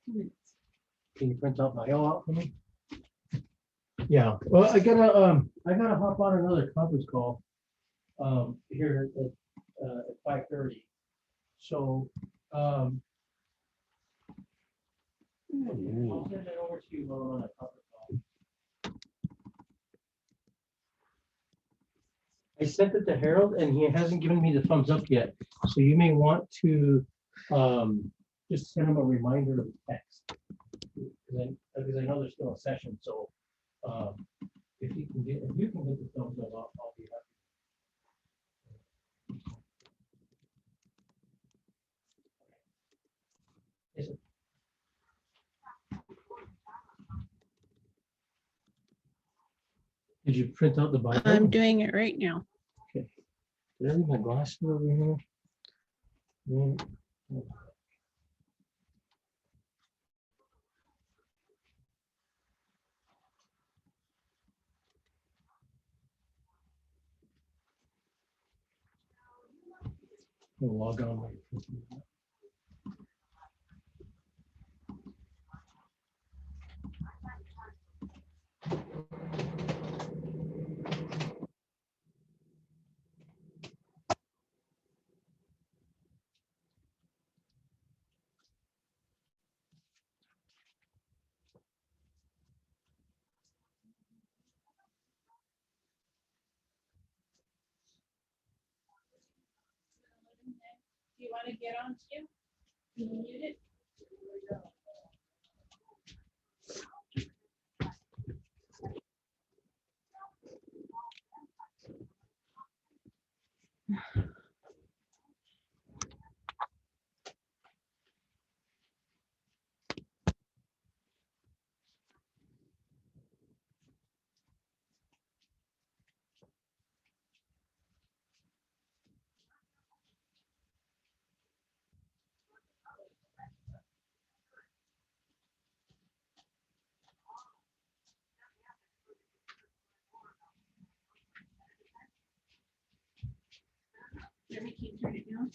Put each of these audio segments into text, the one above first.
Can you print out my L out for me? Yeah, well, I gotta hop on another conference call, here at 5:30. So, I'll send it over to you on a conference call. I sent it to Harold and he hasn't given me the thumbs up yet. So you may want to, just send him a reminder of text. Because I know there's still a session, so, if you can get the thumbs up, I'll be happy. Is it? Did you print out the Bible? I'm doing it right now. Okay. Did I leave my glasses over here? No. I'll log on. Do you want to get on too? Can you mute it? Jeremy, can you turn it down?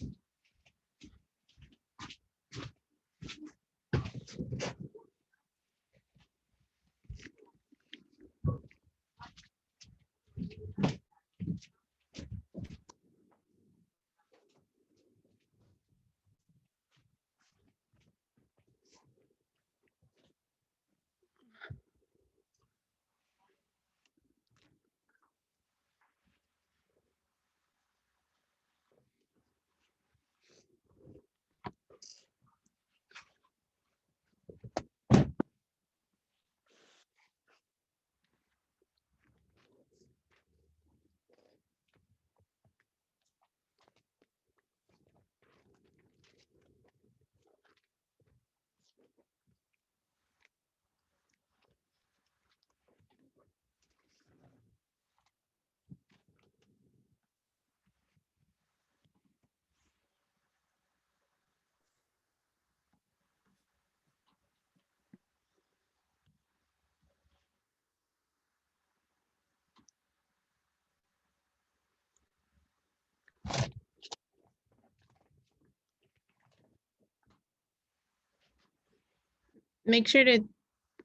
Make sure to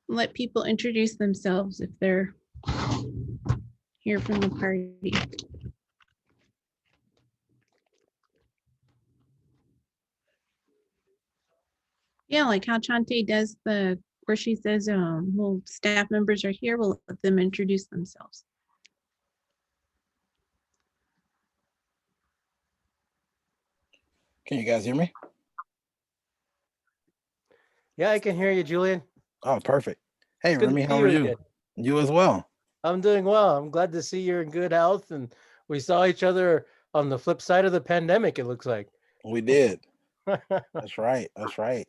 let people introduce themselves if they're here from the party. Yeah, like how Chante does where she says, well, staff members are here, we'll let them introduce themselves. Can you guys hear me? Yeah, I can hear you, Julian. Oh, perfect. Hey, It's good to Remy, see how are you? again. You as well. I'm doing well. I'm glad to see you're in good health, and we saw each other on the flip side of the pandemic, it looks like. We did. That's right. That's right.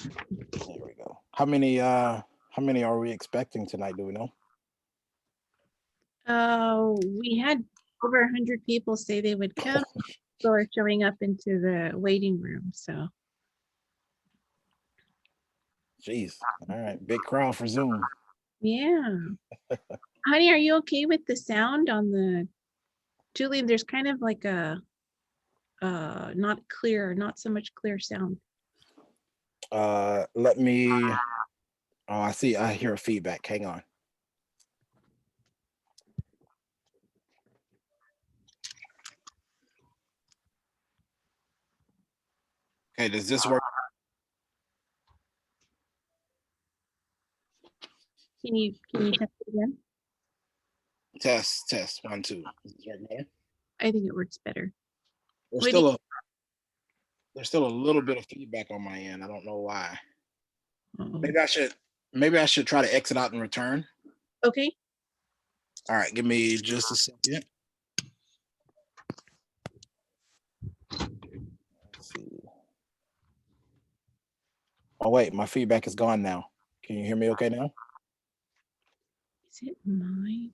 There we go. How many are we expecting tonight? Do we know? We had over 100 people say they would come. People are showing up into the waiting room, so. Jeez. All right. Big crowd for Zoom. Yeah. Honey, are you okay with the sound on the, Julian, there's kind of like a not clear, not so much clear sound. Let me, oh, I see, I hear a feedback. Hang on. Okay, does this work? Can you test it again? Test, 1, 2. Is this work better? I think it works better. There's Wait, still a little bit of feedback on my end. I don't know why. oh, Maybe I should try to exit out and return. okay. All right, give me just a second. Let's see. Oh wait, my feedback is gone now. Can you hear me okay now? Is it mine?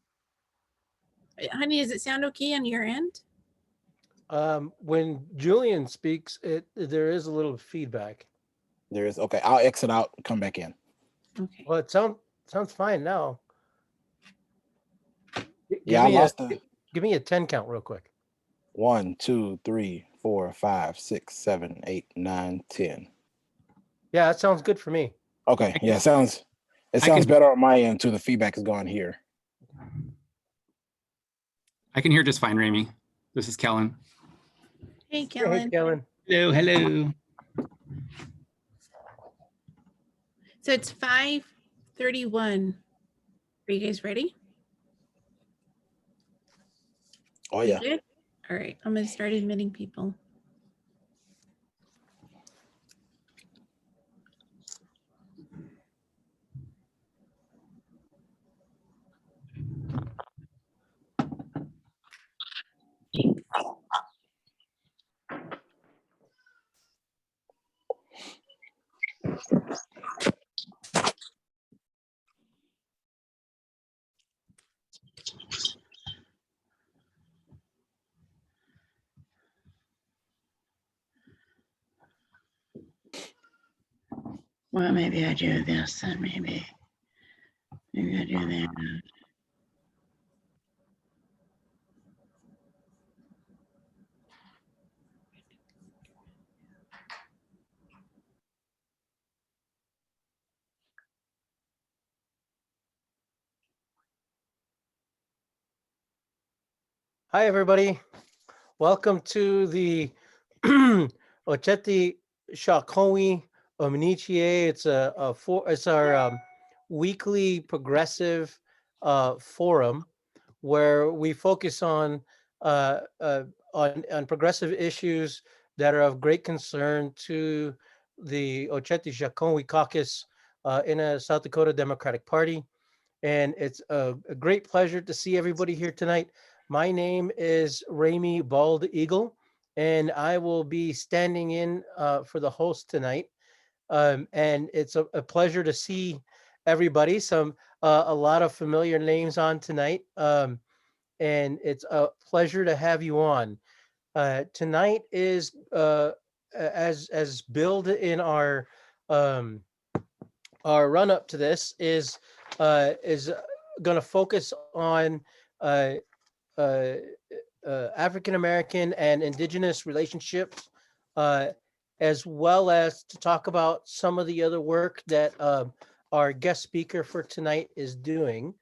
Honey, does it sound okay on your end? When Julian speaks, there is a little feedback. There is. Okay, I'll exit out and come back in. Okay. Well, it sounds fine now. Yeah, I lost the Give me a 10 count real quick. 1, 2, 3, 4, 5, 6, 7, 8, 9, 10. Yeah, that sounds good for me. Okay, yeah, it sounds can- better on my end too. The feedback is gone here. I can hear just fine, Rami. This is Kellen. Hey, Hey, Kellen. Kellen. Hello, hello. So it's 5:31. Are you guys ready? Oh You yeah. good? All right, I'm gonna start admitting people. Well, maybe I do this and maybe I do that. Hi, everybody. Welcome to the Oceti Sakowin Omnichie. It's our weekly progressive forum where we focus on progressive issues that are of great concern to the Oceti Sakowin Caucus in a South Dakota Democratic Party. And it's a great pleasure to see everybody here tonight. My name is Rami Bald Eagle, and I will be standing in for the host tonight. And it's a pleasure to see everybody. A lot of familiar names on tonight, and it's a pleasure to have you on. Tonight is as billed in our run up to this is going to focus on African American and Indigenous relationships, as well as to talk about some of the other work that our guest speaker for tonight is doing.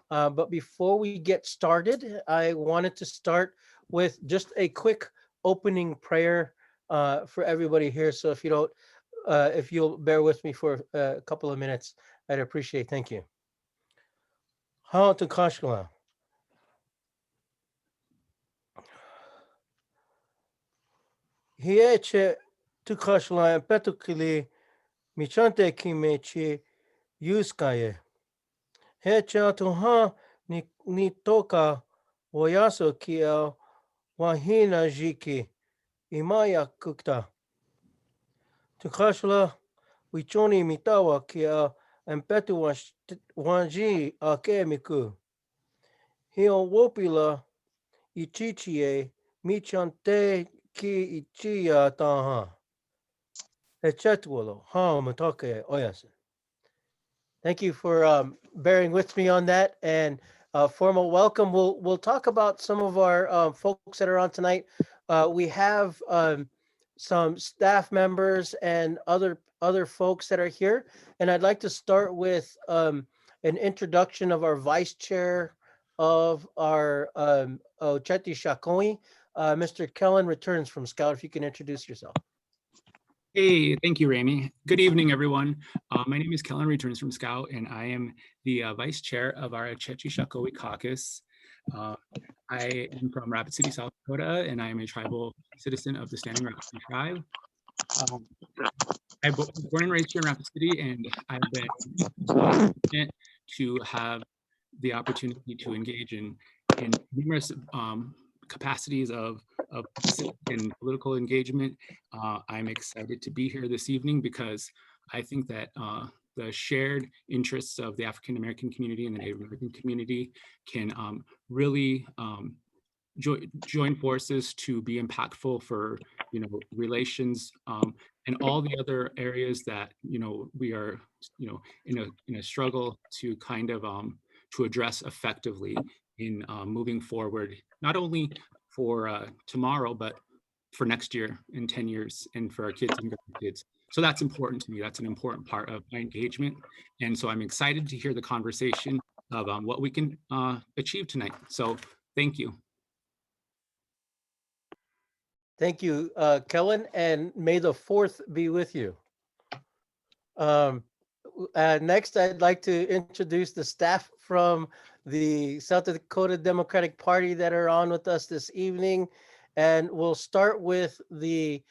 But before we get started, I wanted to start with just a quick opening prayer for everybody here. So if you'll bear with me for a couple of minutes, I'd appreciate. Thank you. Ha to Kashkala. Hieche to Kashla Petukili Michante Kimechi Yuskaye. Hecha to ha ni toka Wayaso Kia Wahina Jiki Imaya Kukta. To Kashla Wichoni Mitawa Kia and Petu Wanji Akemiku. Hio Wopila Ichichie Michante ki Ichia Taha. Echetwolo Ha Matake Oyasin. Thank you for bearing with me on that, and formal welcome. We'll talk about some of our folks that are on tonight. we have some staff members and other folks that are here. And I'd like to start with an introduction of our vice chair of our Oceti Sakowin. Mr. Kellen returns from Scout. If you can introduce yourself. Hey, thank you, Ramy. Good evening, everyone. My name is Kellen Returns from Scout, and I am the vice chair of our Oceti Sakowin Caucus. I am from Rapid City, South Dakota, and I am a tribal citizen of the Standing Rock Sioux Tribe. I was born and raised here in Rapid City, and I've been fortunate to have the opportunity to engage in numerous capacities of civic and political engagement. I'm excited to be here this evening because I think that the shared interests of the African American community and the Native American community can really join forces to be impactful for relations and all the other areas that we are in a struggle to kind of to address effectively in moving forward, not only for tomorrow, but for next year and 10 years and for our kids and grandkids. So that's important to me. That's an important part of my engagement. And so I'm excited to hear the conversation of what we can achieve tonight. So thank you. Thank you, Kellen, and may the 4th be with you. Next, I'd like to introduce the staff from the South Dakota Democratic Party that are on with us this evening. And we'll start with the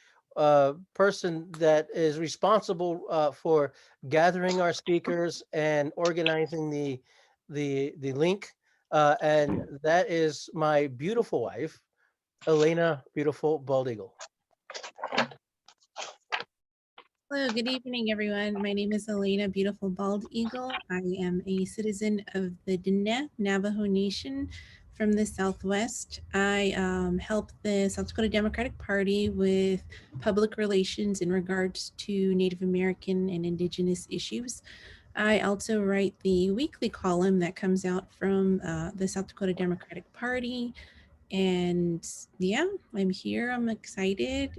person that is responsible for gathering our speakers and organizing the link. And that is my beautiful wife, Elena Beautiful Bald Eagle. Hello, good evening, everyone. My name is Elena Beautiful Bald Eagle. I am a citizen of the Diné Navajo Nation from the Southwest. I help the South Dakota Democratic Party with public relations in regards to Native American and Indigenous issues. I also write the weekly column that comes out from the South Dakota Democratic Party. And yeah, I'm here. I'm excited.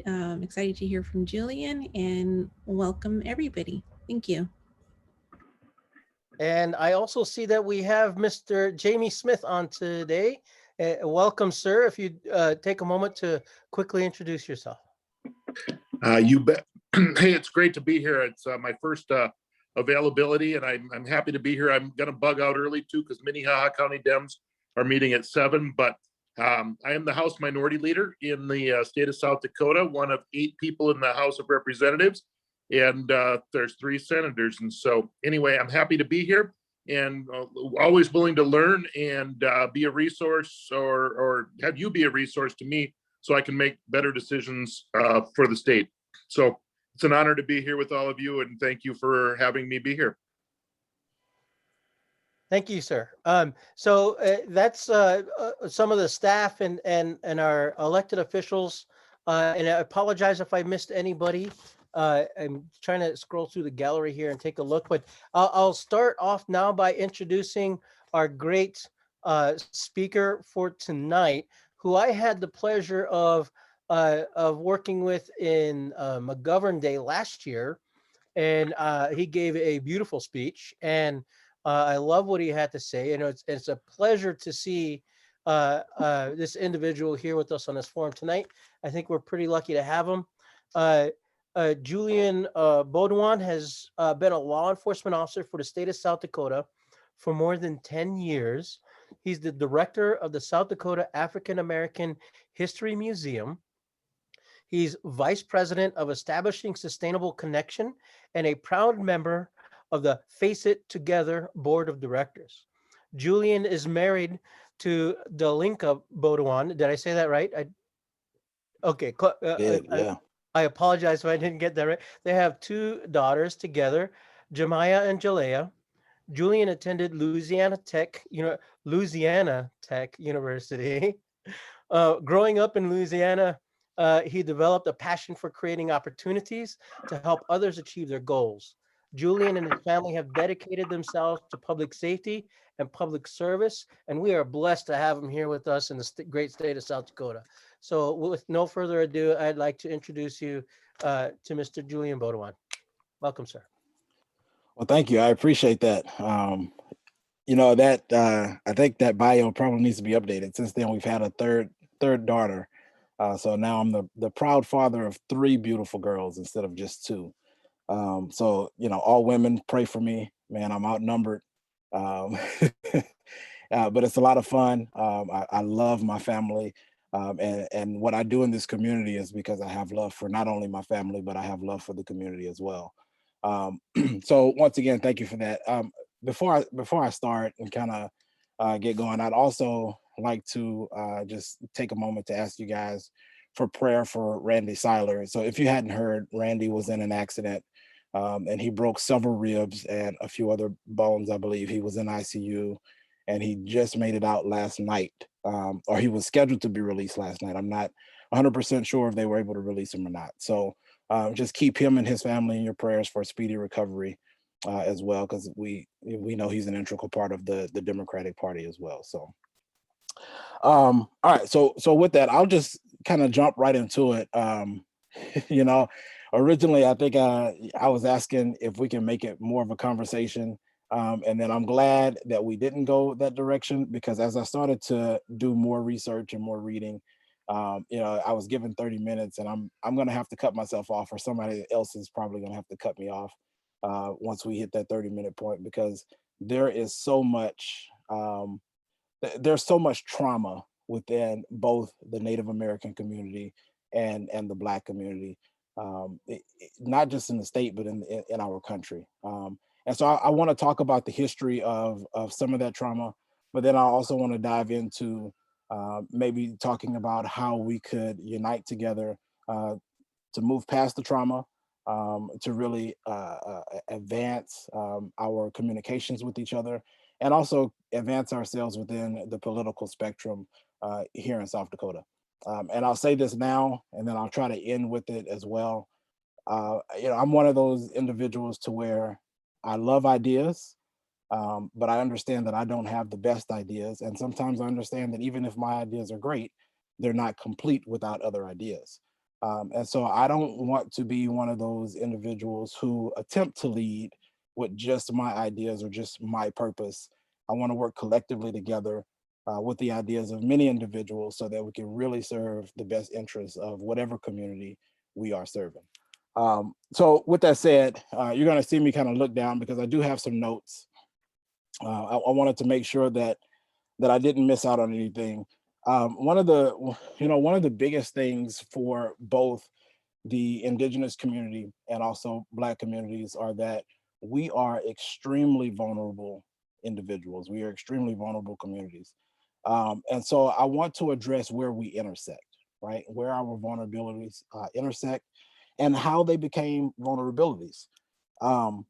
Excited to hear from Julian and welcome everybody. Thank you. And I also see that we have Mr. Jamie Smith on today. Welcome, sir. If you take a moment to quickly introduce yourself. You bet. Hey, it's great to be here. It's my first availability, and I'm happy to be here. I'm going to bug out early too because Minnehaha County Dems are meeting at 7, but I am the House Minority Leader in the state of South Dakota, one of 8 people in the House of Representatives, and there's 3 senators. And so anyway, I'm happy to be here and always willing to learn and be a resource or have you be a resource to me so I can make better decisions for the state. So it's an honor to be here with all of you, and thank you for having me be here. Thank you, sir. So that's some of the staff and our elected officials. And I apologize if I missed anybody. I'm trying to scroll through the gallery here and take a look, but I'll start off now by introducing our great speaker for tonight, who I had the pleasure of working with in McGovern Day last year. And he gave a beautiful speech, and I love what he had to say. You know, it's a pleasure to see this individual here with us on this forum tonight. I think we're pretty lucky to have him. Julian Beaudion has been a law enforcement officer for the state of South Dakota for more than 10 years. He's the director of the South Dakota African American History Museum. He's vice president of Establishing Sustainable Connection and a proud member of the Face It Together Board of Directors. Julian is married to Dalinka Beaudion. Did I say that right? Okay. Yeah. I apologize if I didn't get that right. They have 2 daughters together, Jemiah and Jalea. Julian attended Louisiana Tech University. Growing up in Louisiana, he developed a passion for creating opportunities to help others achieve their goals. Julian and his family have dedicated themselves to public safety and public service, and we are blessed to have him here with us in the great state of South Dakota. So with no further ado, I'd like to introduce you to Mr. Julian Beaudion. Welcome, sir. Well, thank you. I appreciate that. You know, that I think that bio probably needs to be updated. Since then, we've had a third daughter. So now I'm the proud father of 3 beautiful girls instead of just 2. So, you know, all women pray for me, man. I'm outnumbered. Um, but it's a lot of fun. I love my family. And what I do in this community is because I have love for not only my family, but I have love for the community as well. So once again, thank you for that. Before I start and kind of get going, I'd also like to just take a moment to ask you guys for prayer for Randy Seiler. So if you hadn't heard, Randy was in an accident and he broke several ribs and a few other bones, I believe. He was in ICU and he just made it out last night, or he was scheduled to be released last night. I'm not 100% sure if they were able to release him or not. So just keep him and his family in your prayers for a speedy recovery as well, because we know he's an integral part of the Democratic Party as well. So, all right. So with that, I'll just kind of jump right into it. You know, originally I think I was asking if we can make it more of a conversation. And then I'm glad that we didn't go that direction, because as I started to do more research and more reading, you know, I was given 30 minutes and I'm going to have to cut myself off, or somebody else is probably going to have to cut me off once we hit that 30-minute point, because there is so much, there's so much trauma within both the Native American community and the Black community, not just in the state, but in our country. And so I want to talk about the history of some of that trauma, but then I also want to dive into maybe talking about how we could unite together to move past the trauma, to really advance our communications with each other, and also advance ourselves within the political spectrum here in South Dakota. And I'll say this now, and then I'll try to end with it as well. You know, I'm one of those individuals to where I love ideas, but I understand that I don't have the best ideas. And sometimes I understand that even if my ideas are great, they're not complete without other ideas. And so I don't want to be one of those individuals who attempt to lead with just my ideas or just my purpose. I want to work collectively together with the ideas of many individuals so that we can really serve the best interests of whatever community we are serving. So with that said, you're going to see me kind of look down because I do have some notes. I wanted to make sure that I didn't miss out on anything. One of the biggest things for both the Indigenous community and also Black communities are that we are extremely vulnerable individuals. We are extremely vulnerable communities. And so I want to address where we intersect, right? Where our vulnerabilities intersect and how they became vulnerabilities. One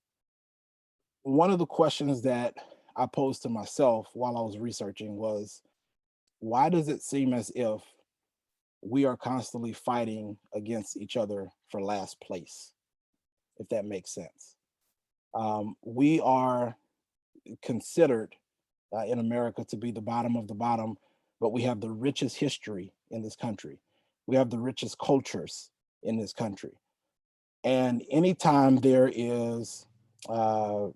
of the questions that I posed to myself while I was researching was, why does it seem as if we are constantly fighting against each other for last place, if that makes sense? We are considered in America to be the bottom of the bottom, but we have the richest history in this country. We have the richest cultures in this country. And anytime there's a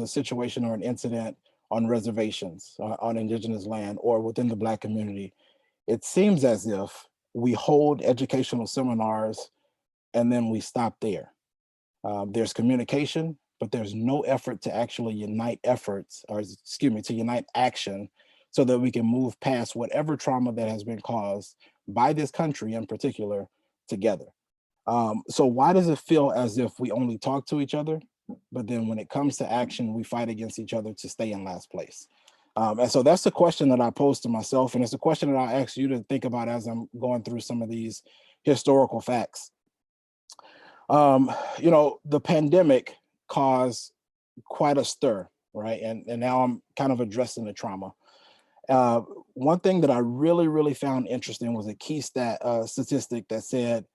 situation or an incident on reservations, on Indigenous land, or within the Black community, it seems as if we hold educational seminars and then we stop there. There's communication, but there's no effort to actually unite efforts, or excuse me, to unite action so that we can move past whatever trauma that has been caused by this country in particular together. So why does it feel as if we only talk to each other, but then when it comes to action, we fight against each other to stay in last place? And so that's the question that I posed to myself. And it's a question that I ask you to think about as I'm going through some of these historical facts. You know, the pandemic caused quite a stir, right? And now I'm kind of addressing the trauma. One thing that I really found interesting was a key statistic that said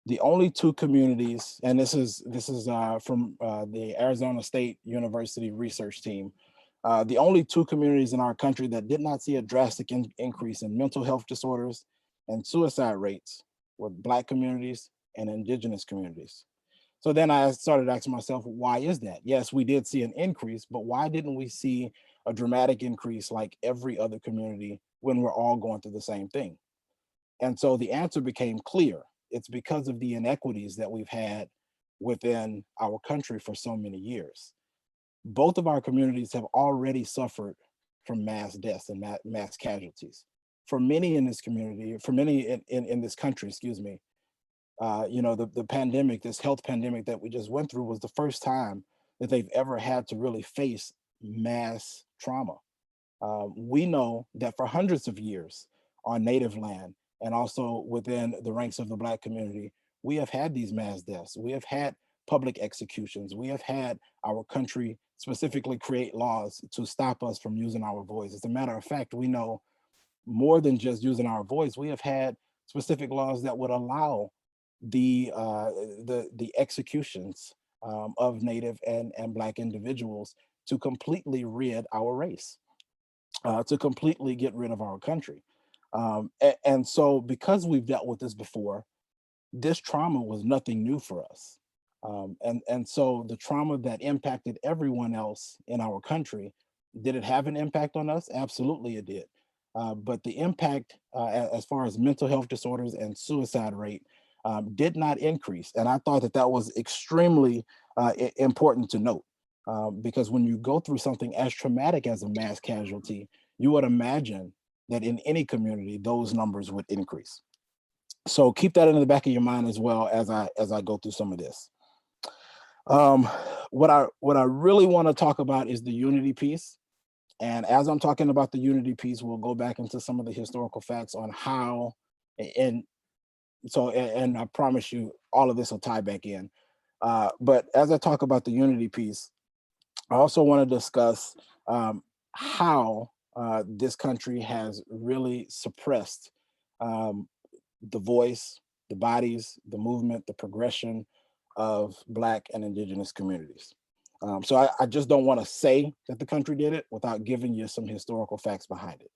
the only two communities, and this is from the Arizona State University research team, the only two communities in our country that did not see a drastic increase in mental health disorders and suicide rates were Black communities and Indigenous communities. So then I started asking myself, why is that? Yes, we did see an increase, but why didn't we see a dramatic increase like every other community when we're all going through the same thing? And so the answer became clear. It's because of the inequities that we've had within our country for so many years. Both of our communities have already suffered from mass deaths and mass casualties. For many in this community, for many in this country, excuse me, you know, the pandemic, this health pandemic that we just went through was the first time that they've ever had to really face mass trauma. We know that for hundreds of years on Native land and also within the ranks of the Black community, we have had these mass deaths. We have had public executions. We have had our country specifically create laws to stop us from using our voice. As a matter of fact, we know more than just using our voice, we have had specific laws that would allow the executions of Native and Black individuals to completely rid our race, to completely get rid of our country. And so because we've dealt with this before, this trauma was nothing new for us. And so the trauma that impacted everyone else in our country, did it have an impact on us? Absolutely it did. But the impact as far as mental health disorders and suicide rate did not increase. And I thought that that was extremely important to note, because when you go through something as traumatic as a mass casualty, you would imagine that in any community, those numbers would increase. So keep that in the back of your mind as well as I go through some of this. What I really want to talk about is the unity piece. And as I'm talking about the unity piece, we'll go back into some of the historical facts on how, and I promise you all of this will tie back in. But as I talk about the unity piece, I also want to discuss how this country has really suppressed the voice, the bodies, the movement, the progression of Black and Indigenous communities. So I just don't want to say that the country did it without giving you some historical facts behind it.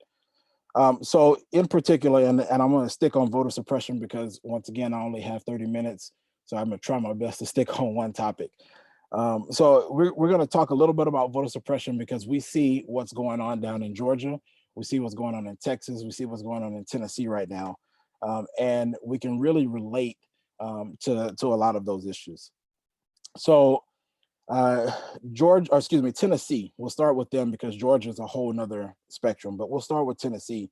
So in particular, and I'm going to stick on voter suppression because once again, I only have 30 minutes. So I'm going to try my best to stick on one topic. So we're going to talk a little bit about voter suppression because we see what's going on down in Georgia. We see what's going on in Texas. We see what's going on in Tennessee right now. And we can really relate to a lot of those issues. So Tennessee, we'll start with them because Georgia is a whole nother spectrum, but we'll start with Tennessee.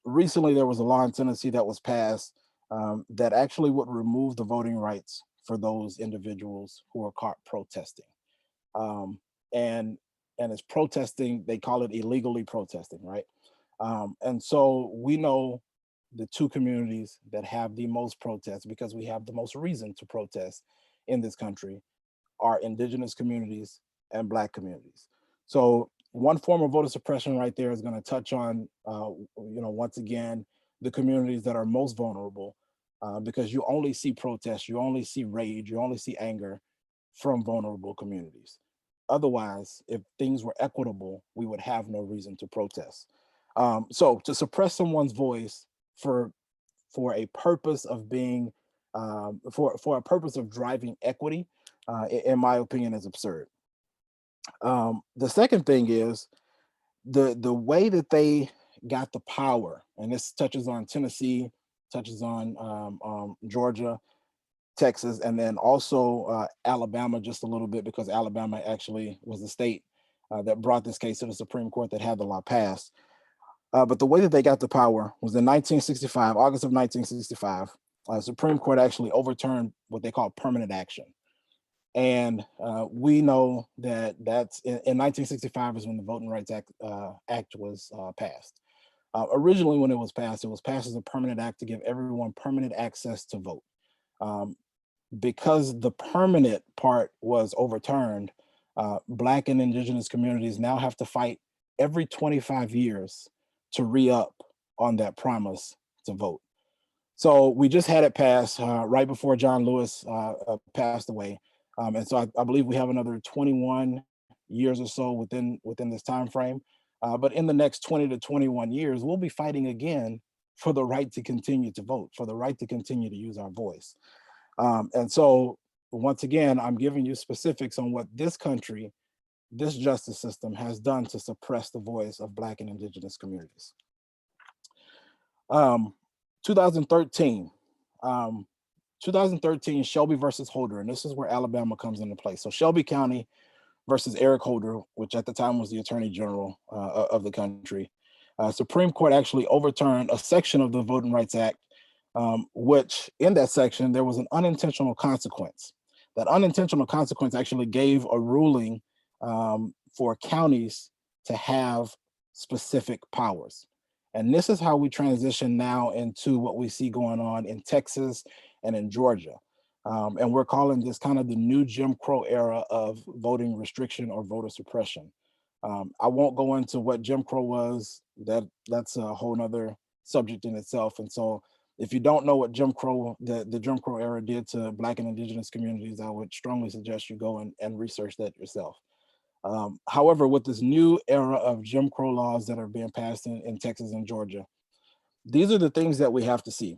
Recently, there was a law in Tennessee that was passed that actually would remove the voting rights for those individuals who are caught protesting. And it's protesting, they call it illegally protesting, right? And so we know the two communities that have the most protests because we have the most reason to protest in this country are Indigenous communities and Black communities. So one form of voter suppression right there is going to touch on, once again, the communities that are most vulnerable because you only see protests, you only see rage, you only see anger from vulnerable communities. Otherwise, if things were equitable, we would have no reason to protest. So to suppress someone's voice for a purpose of being, for a purpose of driving equity, in my opinion, is absurd. The second thing is the way that they got the power, and this touches on Tennessee, touches on Georgia, Texas, and then also Alabama just a little bit because Alabama actually was the state that brought this case to the Supreme Court that had the law passed. But the way that they got the power was in 1965, August of 1965, Supreme Court actually overturned what they call permanent action. And we know that that's in 1965 is when the Voting Rights Act was passed. Originally, when it was passed as a permanent act to give everyone permanent access to vote. Because the permanent part was overturned, Black and Indigenous communities now have to fight every 25 years to re-up on that promise to vote. So we just had it passed right before John Lewis passed away. And so I believe we have another 21 years or so within this time frame. But in the next 20 to 21 years, we'll be fighting again for the right to continue to vote, for the right to continue to use our voice. And so once again, I'm giving you specifics on what this country, this justice system has done to suppress the voice of Black and Indigenous communities. 2013, 2013 Shelby versus Holder, and this is where Alabama comes into play. So Shelby County versus Eric Holder, which at the time was the Attorney General of the country. Supreme Court actually overturned a section of the Voting Rights Act, which in that section, there was an unintentional consequence. That unintentional consequence actually gave a ruling for counties to have specific powers. And this is how we transition now into what we see going on in Texas and in Georgia. And we're calling this kind of the new Jim Crow era of voting restriction or voter suppression. I won't go into what Jim Crow was. That's a whole nother subject in itself. And so if you don't know what Jim Crow, the Jim Crow era did to Black and Indigenous communities, I would strongly suggest you go and research that yourself. However, with this new era of Jim Crow laws that are being passed in Texas and Georgia, these are the things that we have to see.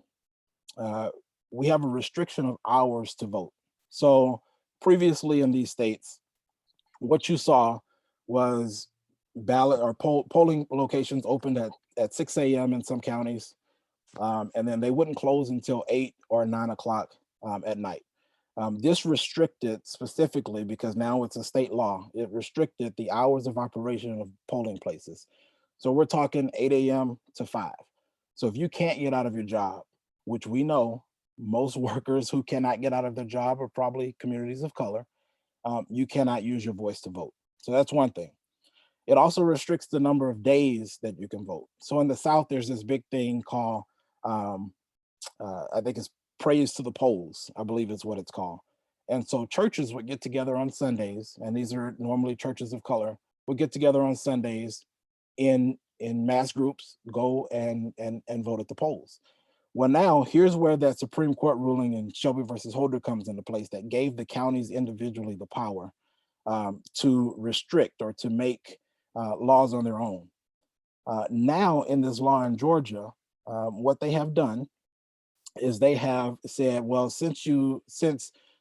We have a restriction of hours to vote. So previously in these states, what you saw was ballot or polling locations opened at 6 a.m. in some counties, and then they wouldn't close until 8 or 9 o'clock at night. This restricted specifically, because now it's a state law, it restricted the hours of operation of polling places. So we're talking 8 a.m. to 5. So if you can't get out of your job, which we know most workers who cannot get out of their job are probably communities of color, you cannot use your voice to vote. So that's one thing. It also restricts the number of days that you can vote. So in the South, there's this big thing called, I think it's Praise to the Polls, I believe is what it's called. And so churches would get together on Sundays, and these are normally churches of color, would get together on Sundays in mass groups, go and vote at the polls. Well, now here's where that Supreme Court ruling in Shelby versus Holder comes into place that gave the counties individually the power to restrict or to make laws on their own. Now in this law in Georgia, what they have done is they have said, well, since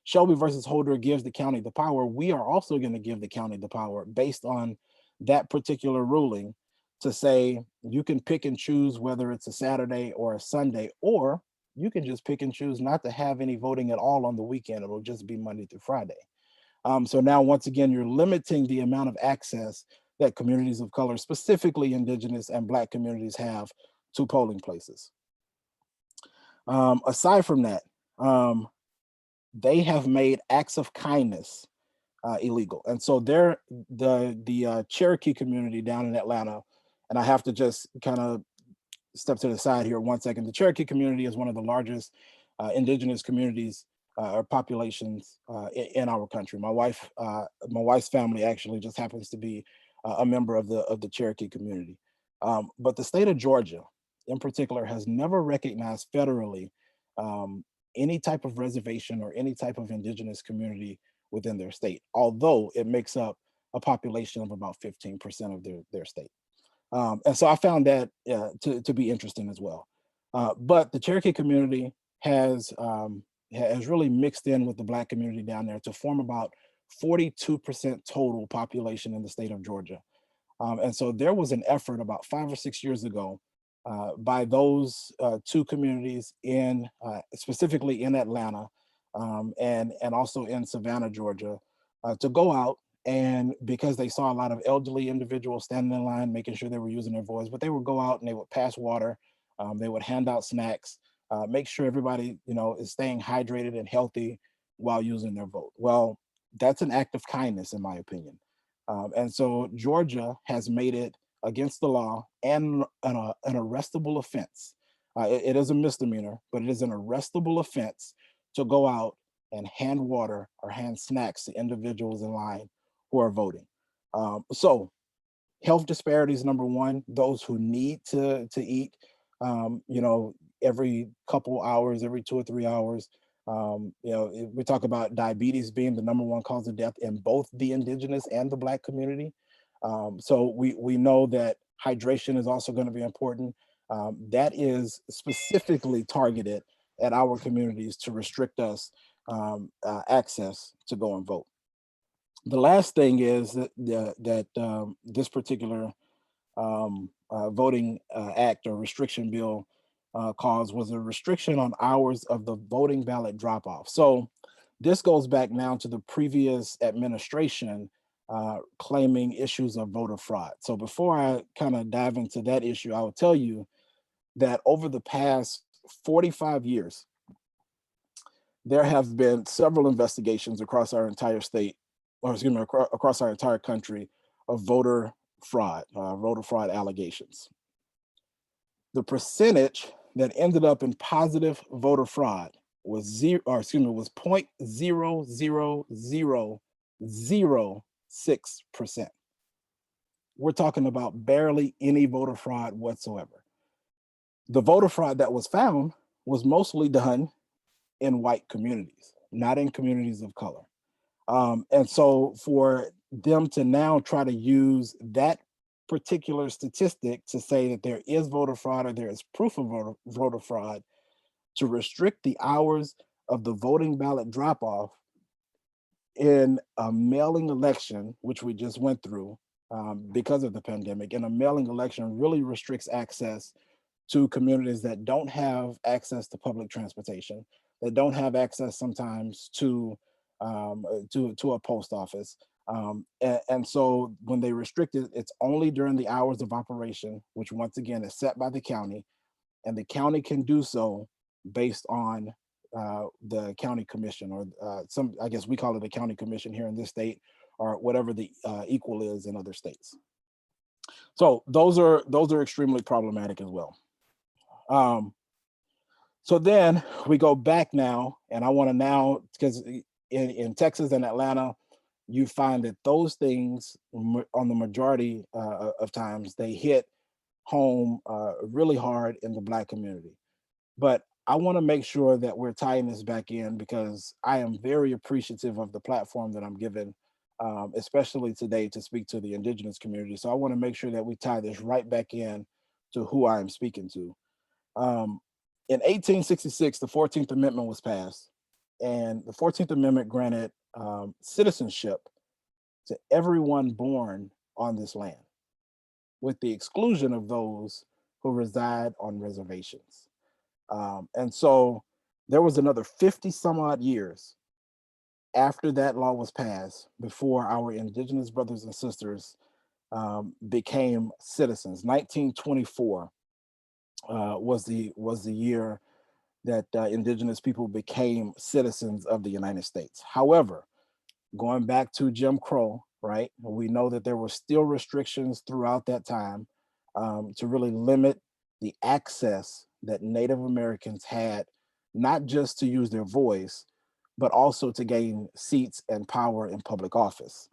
Shelby versus Holder gives the county the power, we are also going to give the county the power based on that particular ruling to say you can pick and choose whether it's a Saturday or a Sunday, or you can just pick and choose not to have any voting at all on the weekend. It'll just be Monday through Friday. So now, once again, you're limiting the amount of access that communities of color, specifically Indigenous and Black communities, have to polling places. Aside from that, they have made acts of kindness illegal. And so the Cherokee community down in Atlanta, and I have to just kind of step to the side here 1 second. The Cherokee community is one of the largest Indigenous communities or populations in our country. My wife's family actually just happens to be a member of the Cherokee community. But the state of Georgia in particular has never recognized federally any type of reservation or any type of Indigenous community within their state, although it makes up a population of about 15% of their state. And so I found that to be interesting as well. But the Cherokee community has really mixed in with the Black community down there to form about 42% total population in the state of Georgia. And so there was an effort about 5 or 6 years ago by those two communities specifically in Atlanta and also in Savannah, Georgia, to go out, and because they saw a lot of elderly individuals standing in line, making sure they were using their voice, but they would go out and they would pass water, they would hand out snacks, make sure everybody, is staying hydrated and healthy while using their vote. Well, that's an act of kindness, in my opinion. And so Georgia has made it against the law and an arrestable offense. It is a misdemeanor, but it is an arrestable offense to go out and hand water or hand snacks to individuals in line who are voting. So health disparities, number one, those who need to eat, every couple hours, every 2 or 3 hours. We talk about diabetes being the #1 cause of death in both the Indigenous and the Black community. So we know that hydration is also going to be important. That is specifically targeted at our communities to restrict us access to go and vote. The last thing is that this particular voting act or restriction bill cause was a restriction on hours of the voting ballot drop off. So this goes back now to the previous administration claiming issues of voter fraud. So before I kind of dive into that issue, I will tell you that over the past 45 years, there have been several investigations across our entire state, or excuse me, across our entire country of voter fraud allegations. The percentage that ended up in positive voter fraud was 0.00006%. We're talking about barely any voter fraud whatsoever. The voter fraud that was found was mostly done in white communities, not in communities of color. And so for them to now try to use that particular statistic to say that there is voter fraud or there is proof of voter fraud to restrict the hours of the voting ballot drop off in a mailing election, which we just went through because of the pandemic, and a mailing election really restricts access to communities that don't have access to public transportation, that don't have access sometimes to a post office. And so when they restrict it, it's only during the hours of operation, which once again is set by the county, and the county can do so based on the county commission, or I guess we call it a county commission here in this state, or whatever the equal is in other states. So those are extremely problematic as well. So then we go back now, and I want to now, because in Texas and Atlanta, you find that those things on the majority of times, they hit home really hard in the Black community. But I want to make sure that we're tying this back in, because I am very appreciative of the platform that I'm given, especially today, to speak to the Indigenous community. So I want to make sure that we tie this right back in to who I am speaking to. In 1866, the 14th Amendment was passed, and the 14th Amendment granted citizenship to everyone born on this land, with the exclusion of those who reside on reservations. And so there was another 50 some odd years after that law was passed before our Indigenous brothers and sisters became citizens. 1924 was the year that Indigenous people became citizens of the United States. However, going back to Jim Crow, right, we know that there were still restrictions throughout that time to really limit the access that Native Americans had, not just to use their voice, but also to gain seats and power in public office.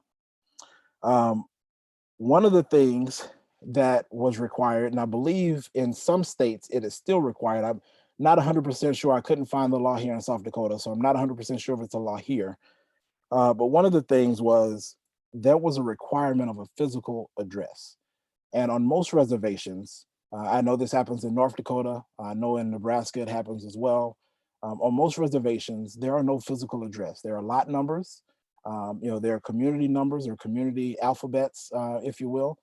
One of the things that was required, and I believe in some states it is still required, I'm not 100% sure, I couldn't find the law here in South Dakota, so I'm not 100% sure if it's a law here. But one of the things was there was a requirement of a physical address. And on most reservations, I know this happens in North Dakota, I know in Nebraska it happens as well. On most reservations, there are no physical address. There are lot numbers, there are community numbers or community alphabets, if you will.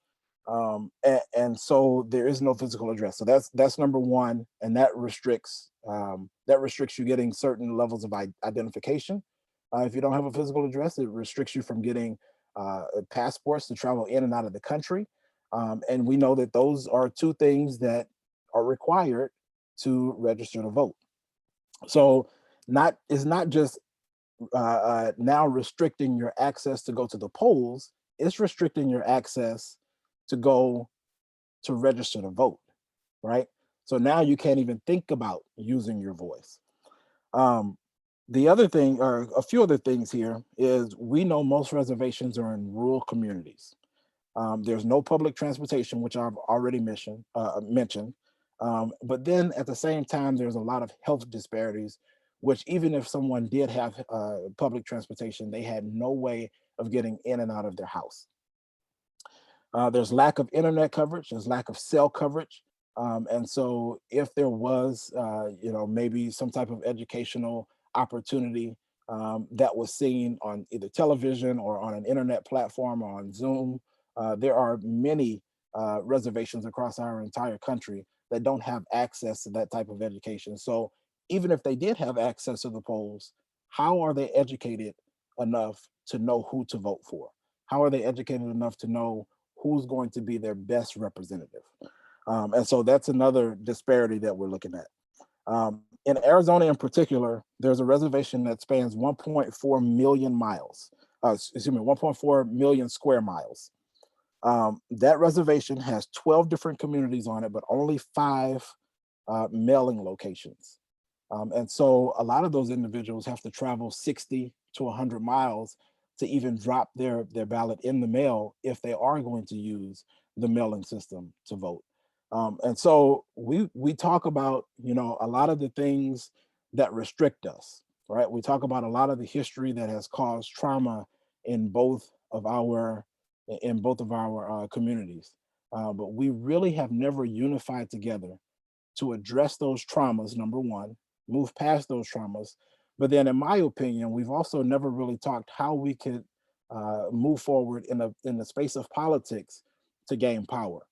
And so there is no physical address. So that's number one, and that restricts you getting certain levels of identification. If you don't have a physical address, it restricts you from getting passports to travel in and out of the country. And we know that those are two things that are required to register to vote. So it's not just now restricting your access to go to the polls, it's restricting your access to go to register to vote, right? So now you can't even think about using your voice. The other thing, or a few other things here, is we know most reservations are in rural communities. There's no public transportation, which I've already mentioned. But then at the same time, there's a lot of health disparities, which even if someone did have public transportation, they had no way of getting in and out of their house. There's lack of internet coverage, there's lack of cell coverage. And so if there was, maybe some type of educational opportunity that was seen on either television or on an internet platform or on Zoom, there are many reservations across our entire country that don't have access to that type of education. So even if they did have access to the polls, how are they educated enough to know who to vote for? How are they educated enough to know who's going to be their best representative? And so that's another disparity that we're looking at. In Arizona in particular, there's a reservation that spans 1.4 million miles, 1.4 million square miles. That reservation has 12 different communities on it, but only 5 mailing locations. And so a lot of those individuals have to travel 60 to 100 miles to even drop their ballot in the mail if they are going to use the mailing system to vote. And so we talk about, a lot of the things that restrict us, right? We talk about a lot of the history that has caused trauma in both of our communities. But we really have never unified together to address those traumas, number one, move past those traumas. But then in my opinion, we've also never really talked how we could move forward in the space of politics to gain power.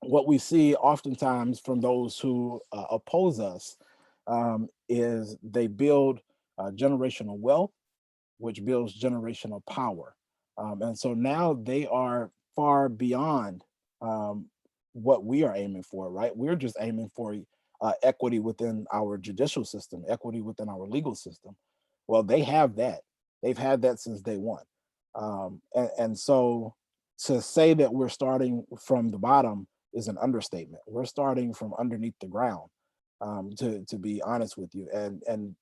What we see oftentimes from those who oppose us is they build generational wealth, which builds generational power. And so now they are far beyond what we are aiming for, right? We're just aiming for equity within our judicial system, equity within our legal system. Well, they have that. They've had that since day one. And so to say that we're starting from the bottom is an understatement. We're starting from underneath the ground, to be honest with you. And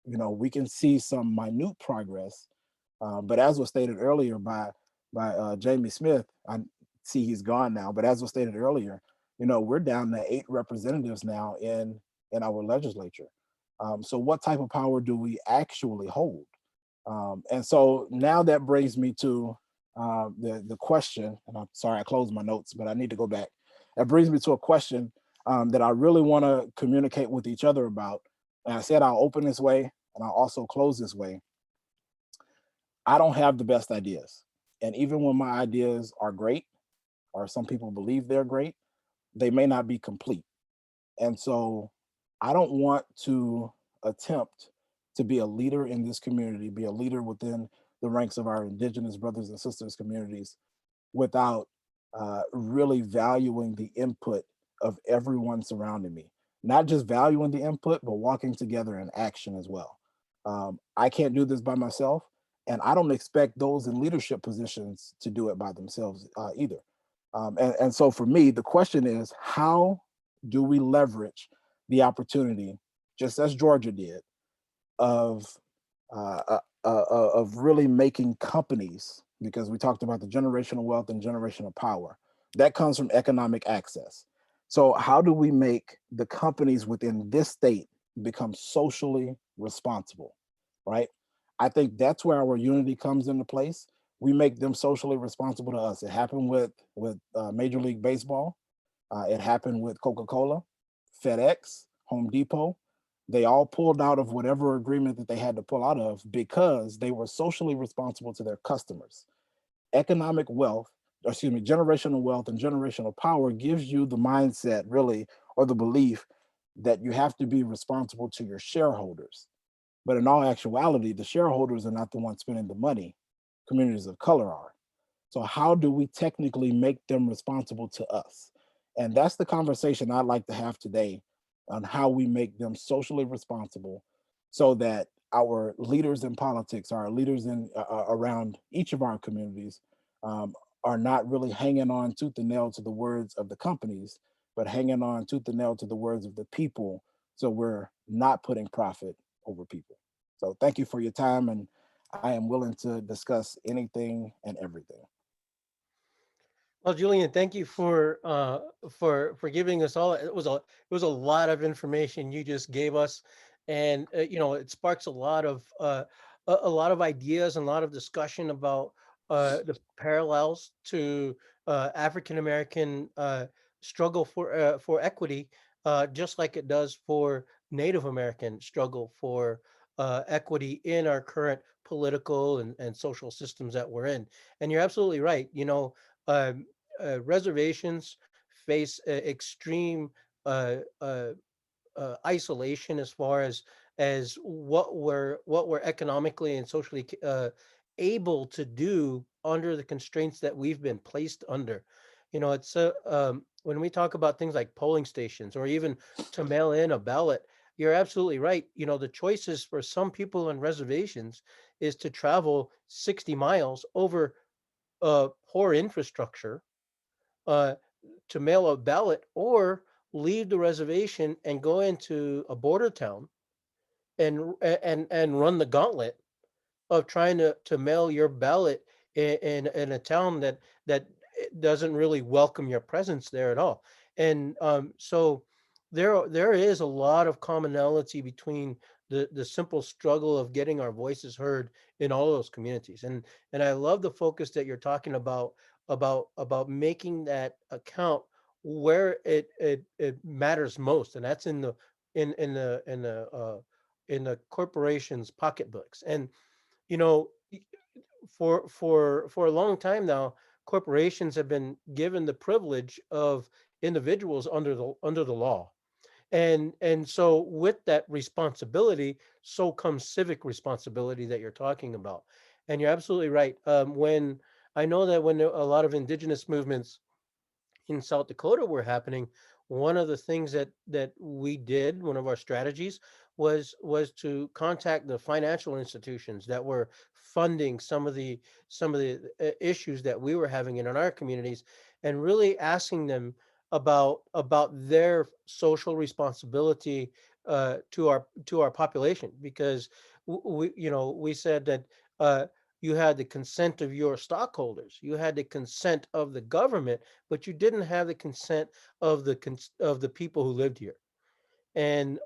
we can see some minute progress, but as was stated earlier by Jamie Smith, I see he's gone now, but as was stated earlier, we're down to 8 representatives now in our legislature. So what type of power do we actually hold? And so now that brings me to the question, and I'm sorry I closed my notes, but I need to go back. That brings me to a question that I really want to communicate with each other about. And I said I'll open this way and I'll also close this way. I don't have the best ideas. And even when my ideas are great, or some people believe they're great, they may not be complete. And so I don't want to attempt to be a leader in this community, be a leader within the ranks of our Indigenous brothers and sisters communities without really valuing the input of everyone surrounding me. Not just valuing the input, but walking together in action as well. I can't do this by myself, and I don't expect those in leadership positions to do it by themselves either. And so for me, the question is, how do we leverage the opportunity, just as Georgia did, of really making companies, because we talked about the generational wealth and generational power, that comes from economic access. So how do we make the companies within this state become socially responsible, right? I think that's where our unity comes into place. We make them socially responsible to us. It happened with Major League Baseball. It happened with Coca-Cola, FedEx, Home Depot. They all pulled out of whatever agreement that they had to pull out of because they were socially responsible to their customers. Economic wealth, or excuse me, generational wealth and generational power gives you the mindset, really, or the belief that you have to be responsible to your shareholders. But in all actuality, the shareholders are not the ones spending the money. Communities of color are. So how do we technically make them responsible to us? And that's the conversation I'd like to have today on how we make them socially responsible so that our leaders in politics, our leaders in around each of our communities are not really hanging on tooth and nail to the words of the companies, but hanging on tooth and nail to the words of the people. So we're not putting profit over people. So thank you for your time, and I am willing to discuss anything and everything. Well, Julian, thank you for giving us all. It was a lot of information you just gave us, and it sparks a lot of a lot of ideas and a lot of discussion about the parallels to African American struggle for equity, just like it does for Native American struggle for equity in our current political and social systems that we're in. And you're absolutely right. Um, reservations face extreme uh, uh, isolation as far as what we're economically and socially able to do under the constraints that we've been placed under. It's when we talk about things like polling stations or even to mail in a ballot. You're absolutely right. The choices for some people on reservations is to travel 60 miles over poor infrastructure uh, to mail a ballot or leave the reservation and go into a border town and run the gauntlet of trying to mail your ballot in a town that doesn't really welcome your presence there at all. And so there is a lot of commonality between the simple struggle of getting our voices heard in all those communities. And I love the focus that you're talking about making that account where it matters most, and that's in the corporation's pocketbooks. And you know, for a long time now, corporations have been given the privilege of individuals under the law. And so with that responsibility, so comes civic responsibility that you're talking about. And you're absolutely right. When I know that when a lot of indigenous movements in South Dakota were happening, one of the things that we did, one of our strategies was to contact the financial institutions that were funding some of the issues that we were having in our communities, and really asking them about their social responsibility to our population, because we said that you had the consent of your stockholders, you had the consent of the government, but you didn't have the consent of the people who lived here. And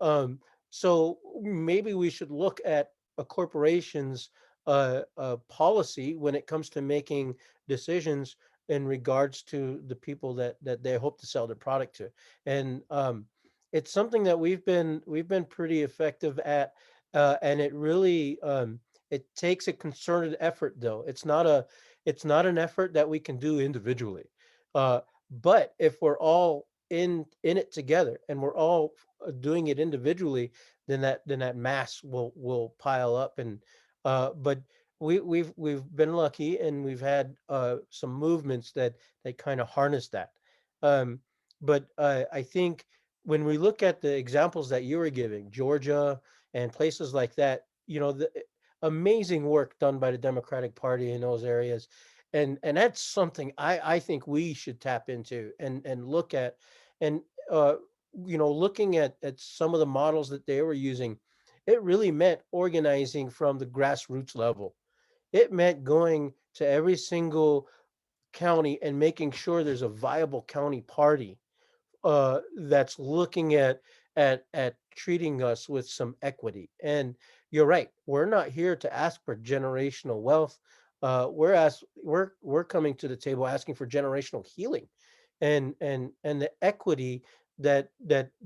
so maybe we should look at a corporation's policy when it comes to making decisions in regards to the people that they hope to sell their product to. And it's something that we've been pretty effective at, and it really it takes a concerted effort. Though it's not an effort that we can do individually. Uh, but if we're all in it together and we're all doing it individually, then that mass will pile up. And but we've been lucky, and we've had some movements that kind of harness that. Um, but I think when we look at the examples that you were giving, Georgia and places like that, the amazing work done by the Democratic Party in those areas. And that's something I think we should tap into and look at. And uh, looking at some of the models that they were using, it really meant organizing from the grassroots level. It meant going to every single county and making sure there's a viable county party that's looking at treating us with some equity. And you're right, we're not here to ask for generational wealth. We're coming to the table asking for generational healing, and the equity that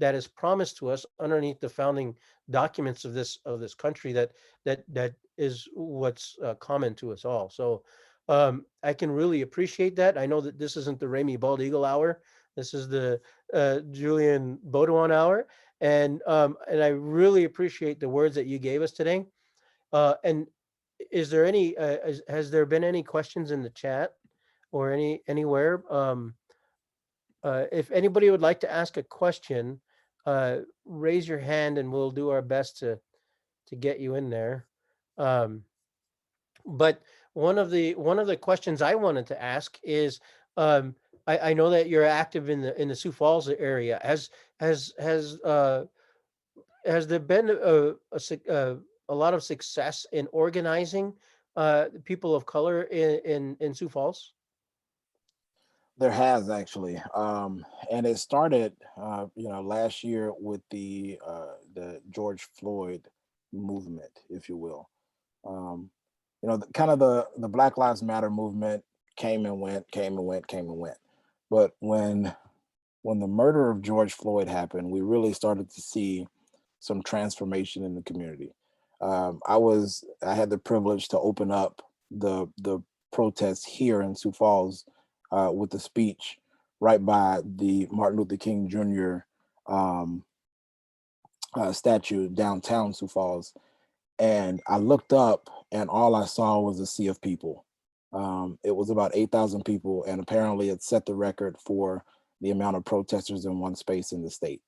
is promised to us underneath the founding documents of this country, that is what's common to us all. So I can really appreciate that. I know that this isn't the Ramey Bald Eagle Hour. This is the Julian Beaudion Hour, and I really appreciate the words that you gave us today. And is there any? Has there been any questions in the chat or anywhere? If anybody would like to ask a question, raise your hand, and we'll do our best to get you in there. Um, but one of the questions I wanted to ask is, um, I know that you're active in the Sioux Falls area. Has there been a lot of success in organizing people of color in Sioux Falls? There has actually, and it started, last year with the George Floyd movement, if you will. Um, kind of the Black Lives Matter movement came and went, came and went, came and went. But when the murder of George Floyd happened, we really started to see some transformation in the community. I had the privilege to open up the protests here in Sioux Falls with the speech right by the Martin Luther King Jr. Um, statue downtown Sioux Falls, and I looked up, and all I saw was a sea of people. It was about 8,000 people, and apparently it set the record for the amount of protesters in one space in the state.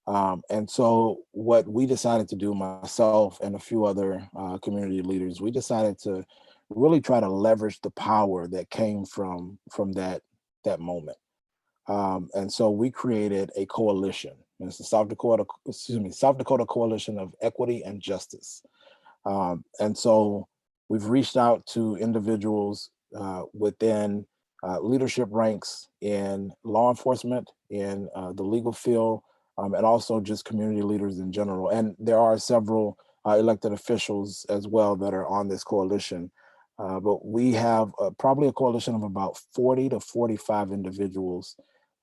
And so what we decided to do, myself and a few other community leaders, we decided to really try to leverage the power that came from that moment. And so we created a coalition. And it's the South Dakota Coalition of Equity and Justice. And so we've reached out to individuals within leadership ranks in law enforcement, in the legal field, and also just community leaders in general. And there are several elected officials as well that are on this coalition. But we have probably a coalition of about 40 to 45 individuals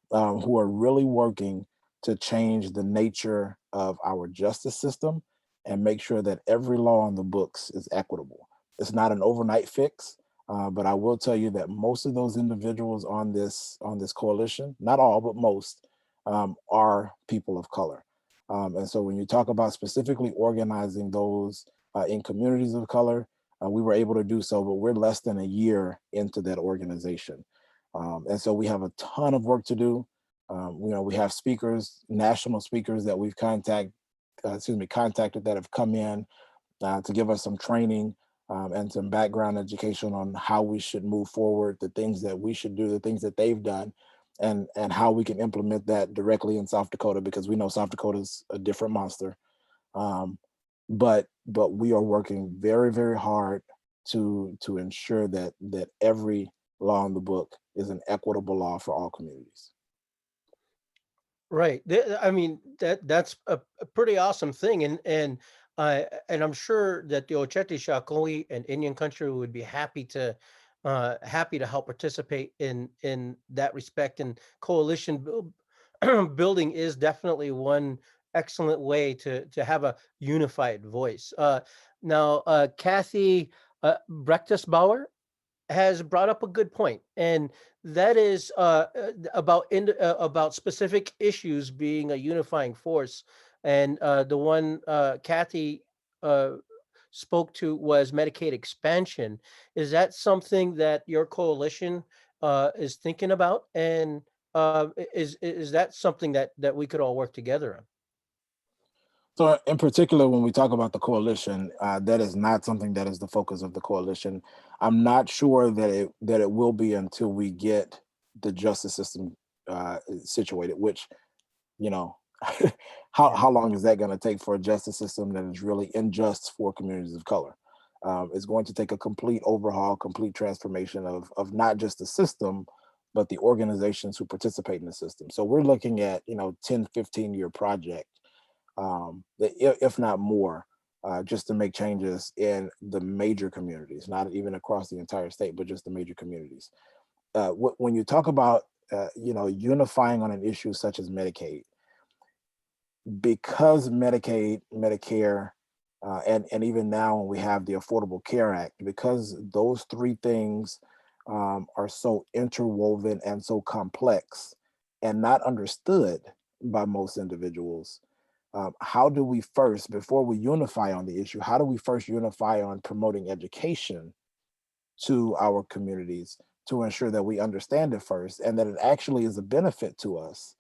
who are really working to change the nature of our justice system and make sure that every law on the books is equitable. It's not an overnight fix, but I will tell you that most of those individuals on this coalition, not all, but most, are people of color. And so when you talk about specifically organizing those in communities of color, we were able to do so, but we're less than a year into that organization. And so we have a ton of work to do. We have speakers, national speakers that we've contacted that have come in to give us some training and some background education on how we should move forward, the things that we should do, the things that they've done, and how we can implement that directly in South Dakota, because we know South Dakota is a different monster. But we are working very, very hard to ensure that every law in the book is an equitable law for all communities. Right. I mean, that's a pretty awesome thing, and I'm sure that the Oceti, Sakowin, and Indian country would be happy to help participate in that respect. And coalition building is definitely one excellent way to have a unified voice. Now, Kathy Bauer has brought up a good point, and that is about specific issues being a unifying force. And the one Kathy spoke to was Medicaid expansion. Is that something that your coalition is thinking about? And is that something that we could all work together on? So in particular, when we talk about the coalition, that is not something that is the focus of the coalition. I'm not sure that it will be until we get the justice system situated, which, how long is that going to take for a justice system that is really unjust for communities of color? It's going to take a complete overhaul, complete transformation of not just the system, but the organizations who participate in the system. So we're looking at, 10, 15-year project, if not more, just to make changes in the major communities, not even across the entire state, but just the major communities. When you talk about, unifying on an issue such as Medicaid, because Medicaid, Medicare, and even now when we have the Affordable Care Act, because those three things are so interwoven and so complex and not understood by most individuals, how do we first, before we unify on the issue, how do we first unify on promoting education to our communities to ensure that we understand it first and that it actually is a benefit to us?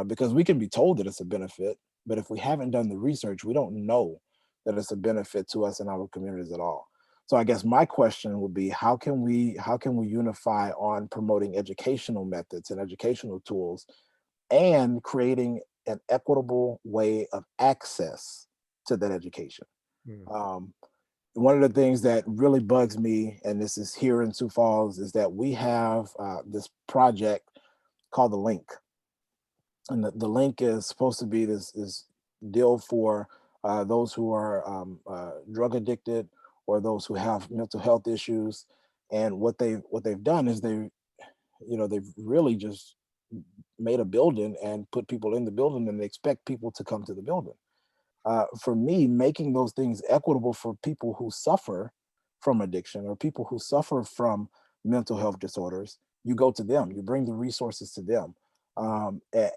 Because we can be told that it's a benefit, but if we haven't done the research, we don't know that it's a benefit to us in our communities at all. So I guess my question would be, how can we unify on promoting educational methods and educational tools and creating an equitable way of access to that education? One of the things that really bugs me, and this is here in Sioux Falls, is that we have this project called the Link. And the Link is supposed to be this deal for those who are drug addicted or those who have mental health issues. And what they've done is they've really just made a building and put people in the building, and they expect people to come to the building. For me, making those things equitable for people who suffer from addiction or people who suffer from mental health disorders, you go to them, you bring the resources to them.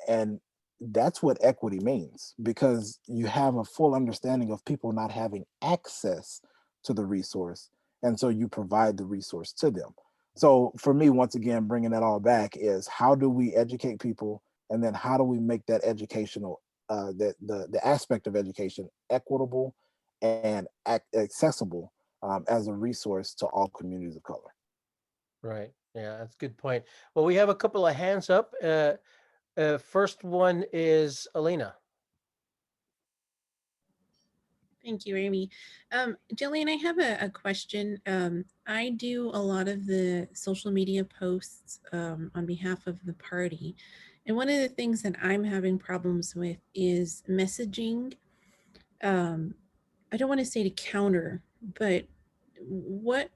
And that's what equity means, because you have a full understanding of people not having access to the resource. And so you provide the resource to them. So for me, once again, bringing that all back is, how do we educate people? And then how do we make that educational, the aspect of education equitable and accessible as a resource to all communities of color? Right. Yeah, that's a good point. Well, we have a couple of hands up. First one is Elena. Thank you, Amy. Jillian, I have a question. I do a lot of the social media posts on behalf of the party. And one of the things that I'm having problems with is messaging. I don't want to say to counter, but what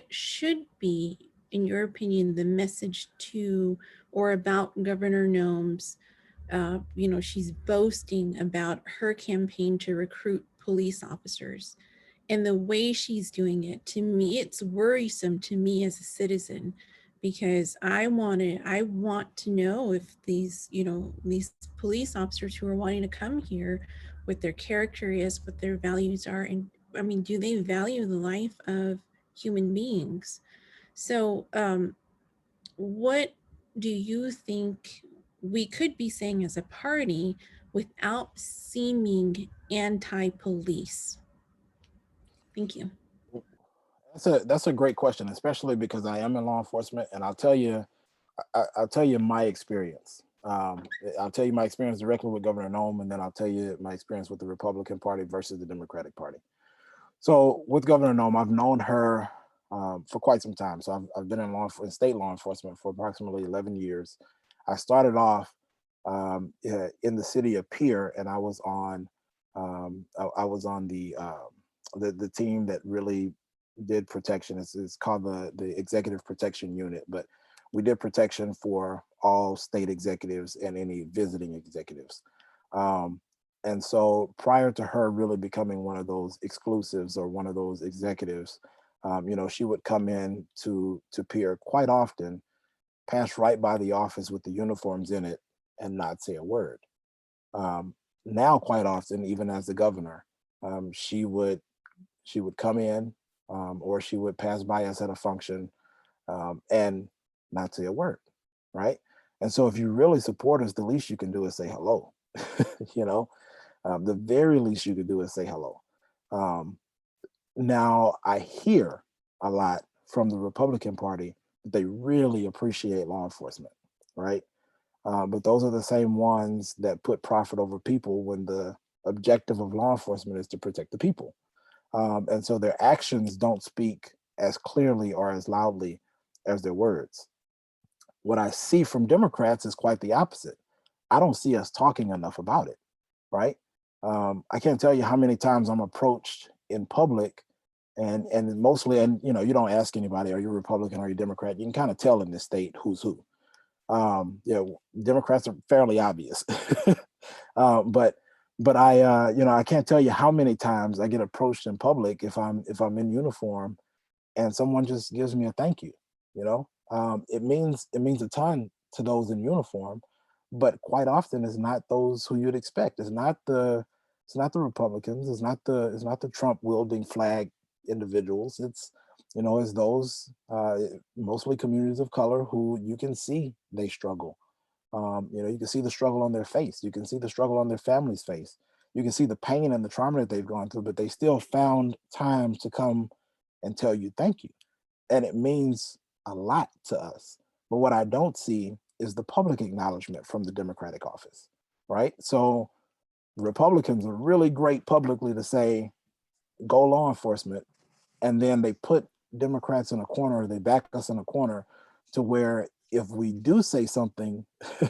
should be, in your opinion, the message to or about Governor Noem's? She's boasting about her campaign to recruit police officers, and the way she's doing it, to me, it's worrisome to me as a citizen, because I want to know if these police officers who are wanting to come here, what their character is, what their values are, and I mean, do they value the life of human beings? So what do you think we could be saying as a party without seeming anti-police? Thank you. That's a great question, especially because I am in law enforcement, and I'll tell you my experience. I'll tell you my experience directly with Governor Noem, and then I'll tell you my experience with the Republican Party versus the Democratic Party. So with Governor Noem, I've known her for quite some time. So I've been in state law enforcement for approximately 11 years. I started off in the city of Pierre, and I was on the team that really did protection. It's called the Executive Protection Unit, but we did protection for all state executives and any visiting executives. And so prior to her really becoming one of those exclusives or one of those executives, she would come in to Pierre quite often, pass right by the office with the uniforms in it and not say a word. Now, quite often, even as the governor, she would come in or she would pass by us at a function and not say a word, right? And so if you really support us, the least you can do is say hello. The very least you could do is say hello. Now, I hear a lot from the Republican Party that they really appreciate law enforcement, right? But those are the same ones that put profit over people when the objective of law enforcement is to protect the people. And so their actions don't speak as clearly or as loudly as their words. What I see from Democrats is quite the opposite. I don't see us talking enough about it, right? I can't tell you how many times I'm approached in public and mostly, and you don't ask anybody, are you Republican, are you Democrat? You can kind of tell in this state who's who. Democrats are fairly obvious. But I can't tell you how many times I get approached in public if I'm in uniform and someone just gives me a thank you. It means a ton to those in uniform, but quite often it's not those who you'd expect. It's not the Republicans. It's not the Trump wielding flag individuals. It's those mostly communities of color who you can see they struggle. You can see the struggle on their face. You can see the struggle on their family's face. You can see the pain and the trauma that they've gone through, but they still found time to come and tell you thank you. And it means a lot to us. But what I don't see is the public acknowledgement from the Democratic office, right? So Republicans are really great publicly to say, go law enforcement. And then they put Democrats in a corner, they back us in a corner to where if we do say something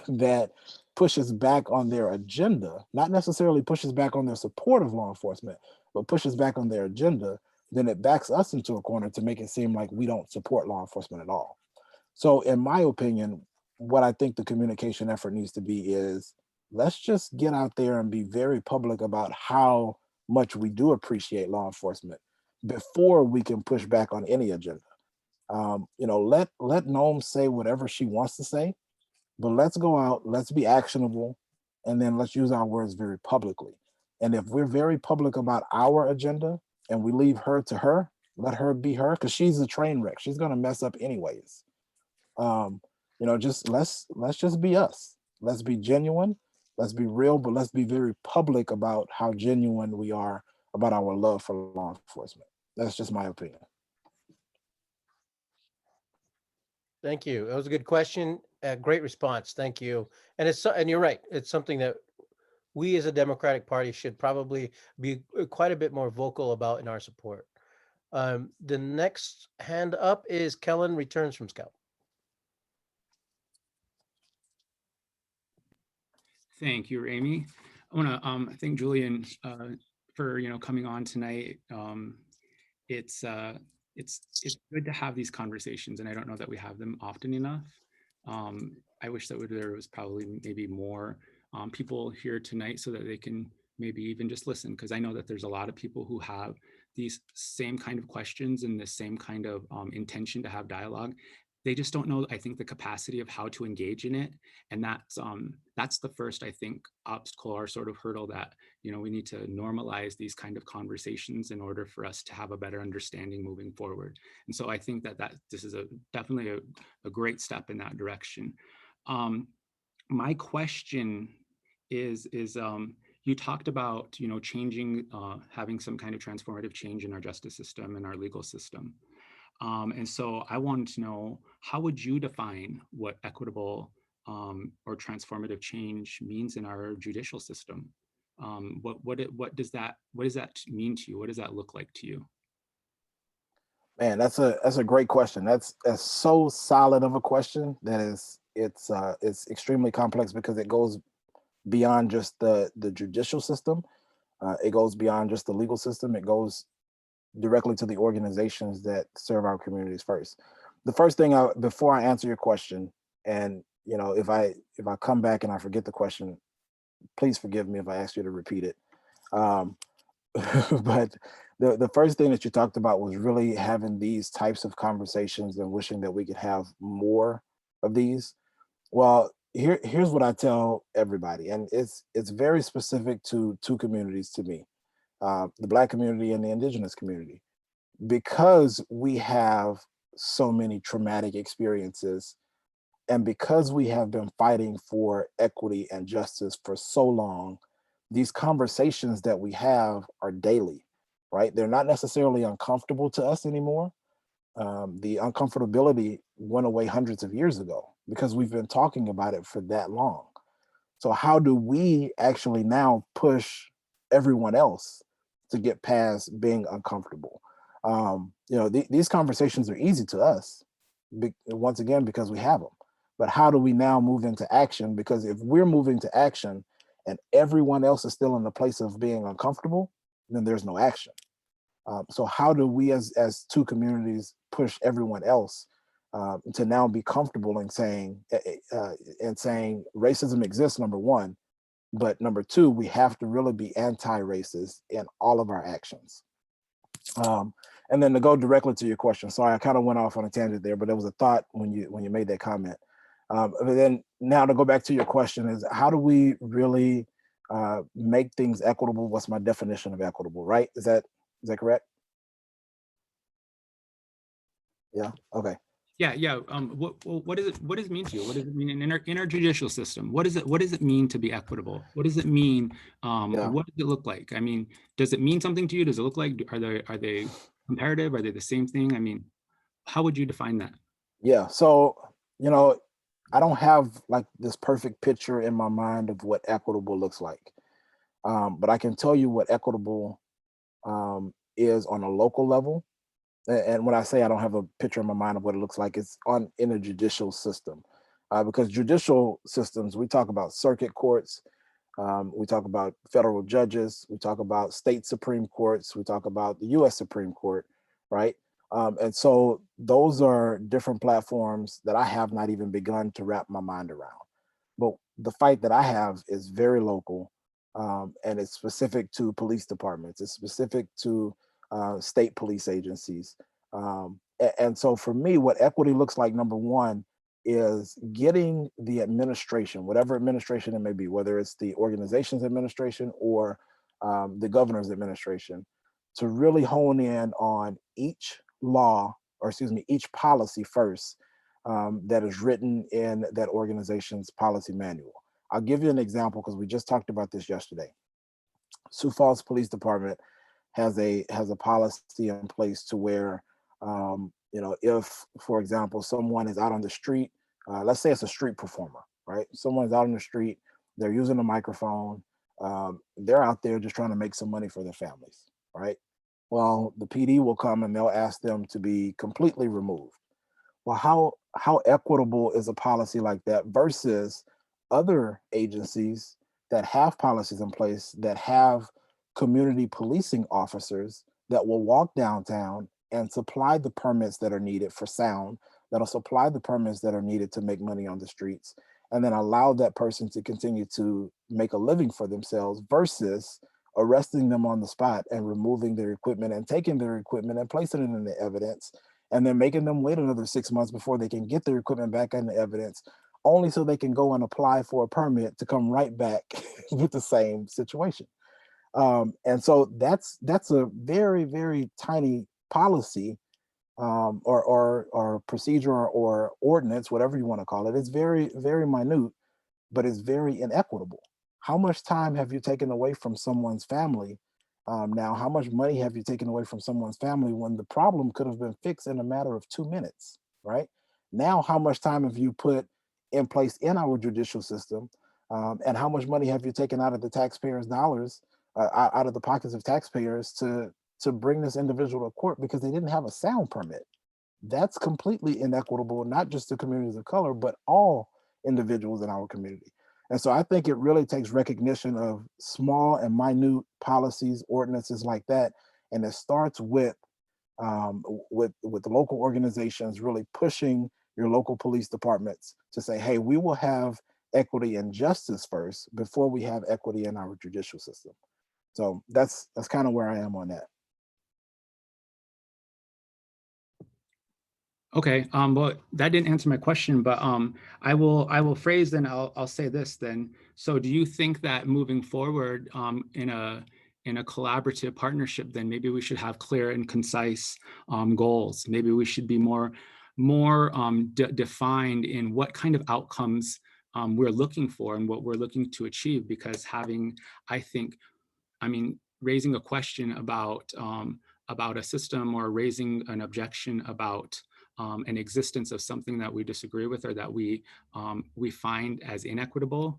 that pushes back on their agenda, not necessarily pushes back on their support of law enforcement, but pushes back on their agenda, then it backs us into a corner to make it seem like we don't support law enforcement at all. So in my opinion, what I think the communication effort needs to be is, let's just get out there and be very public about how much we do appreciate law enforcement before we can push back on any agenda. Let Noam say whatever she wants to say, but let's go out, let's be actionable, and then let's use our words very publicly. And if we're very public about our agenda and we leave her to her, let her be her, because she's a train wreck. She's gonna mess up anyways. Just let's just be us. Let's be genuine, let's be real, but let's be very public about how genuine we are about our love for law enforcement. That's just my opinion. Thank you. That was a good question. Great response. Thank you. And you're right. It's something that we as a Democratic Party should probably be quite a bit more vocal about in our support. The next hand up is Kellen returns from Scout. Thank you, Amy. I want to thank Julian for coming on tonight. It's good to have these conversations, and I don't know that we have them often enough. I wish that there was probably maybe more people here tonight so that they can maybe even just listen, because I know that there's a lot of people who have these same kind of questions and the same kind of intention to have dialogue. They just don't know, I think, the capacity of how to engage in it. And that's the first, I think, obstacle or sort of hurdle that, we need to normalize these kind of conversations in order for us to have a better understanding moving forward. And so I think that this is definitely a great step in that direction. My question is you talked about, changing, having some kind of transformative change in our justice system and our legal system. And so I wanted to know, how would you define what equitable or transformative change means in our judicial system? What does that mean to you? What does that look like to you? Man, that's a great question. That's so solid of a question that it's extremely complex because it goes beyond just the judicial system. It goes beyond just the legal system. It goes directly to the organizations that serve our communities first. The first thing, before I answer your question, and if I come back and I forget the question, please forgive me if I ask you to repeat it. But the first thing that you talked about was really having these types of conversations and wishing that we could have more of these. Well, here's what I tell everybody, and it's very specific to two communities to me. The Black community and the Indigenous community, because we have so many traumatic experiences, and because we have been fighting for equity and justice for so long, these conversations that we have are daily, right? They're not necessarily uncomfortable to us anymore. The uncomfortability went away hundreds of years ago because we've been talking about it for that long. So how do we actually now push everyone else to get past being uncomfortable? These conversations are easy to us, once again, because we have them. But how do we now move into action? Because if we're moving to action and everyone else is still in the place of being uncomfortable, then there's no action. So how do we as two communities push everyone else to now be comfortable in saying racism exists, number one, but number two, we have to really be anti-racist in all of our actions. And then to go directly to your question, sorry, I kind of went off on a tangent there, but there was a thought when you made that comment. But then now to go back to your question is, how do we really make things equitable? What's my definition of equitable, right? Is that correct? Yeah, okay. Yeah. What does it mean to you? What does it mean in our judicial system? What does it mean to be equitable? What does it mean? What does it look like? I mean, does it mean something to you? Does it look like, are they comparative? Are they the same thing? I mean, how would you define that? Yeah, so I don't have like this perfect picture in my mind of what equitable looks like. But I can tell you what equitable is on a local level. And when I say I don't have a picture in my mind of what it looks like, it's in a judicial system. because judicial systems, we talk about circuit courts, we talk about federal judges, we talk about state Supreme Courts, we talk about the US Supreme Court, right? And so those are different platforms that I have not even begun to wrap my mind around. But the fight that I have is very local, and it's specific to police departments. It's specific to state police agencies. And so for me, what equity looks like, number one, is getting the administration, whatever administration it may be, whether it's the organization's administration or the governor's administration, to really hone in on each law, or excuse me, each policy first, that is written in that organization's policy manual. I'll give you an example because we just talked about this yesterday. Sioux Falls Police Department has a policy in place to where, if, for example, someone is out on the street, let's say it's a street performer, right? Someone's out on the street, they're using a microphone, they're out there just trying to make some money for their families, right? Well, the PD will come and they'll ask them to be completely removed. Well, how equitable is a policy like that versus other agencies that have policies in place that have community policing officers that will walk downtown and supply the permits that are needed for sound, that'll supply the permits that are needed to make money on the streets, and then allow that person to continue to make a living for themselves versus arresting them on the spot and removing their equipment and taking their equipment and placing it in the evidence and then making them wait another 6 months before they can get their equipment back in the evidence, only so they can go and apply for a permit to come right back with the same situation. And so that's a very, very tiny policy, or procedure or ordinance, whatever you want to call it. It's very, very minute, but it's very inequitable. How much time have you taken away from someone's family? Now, how much money have you taken away from someone's family when the problem could have been fixed in a matter of 2 minutes, right? Now, how much time have you put in place in our judicial system? And how much money have you taken out of the taxpayers' dollars, out of the pockets of taxpayers to bring this individual to court because they didn't have a sound permit? That's completely inequitable, not just to communities of color, but all individuals in our community. And so I think it really takes recognition of small and minute policies, ordinances like that. And it starts with local organizations really pushing your local police departments to say, hey, we will have equity and justice first before we have equity in our judicial system. So that's kind of where I am on that. Okay, well, that didn't answer my question, but I will phrase then, I'll say this then. So do you think that moving forward in a collaborative partnership, then maybe we should have clear and concise goals? Maybe we should be more defined in what kind of outcomes we're looking for and what we're looking to achieve, because raising a question about a system or raising an objection about an existence of something that we disagree with or that we find as inequitable,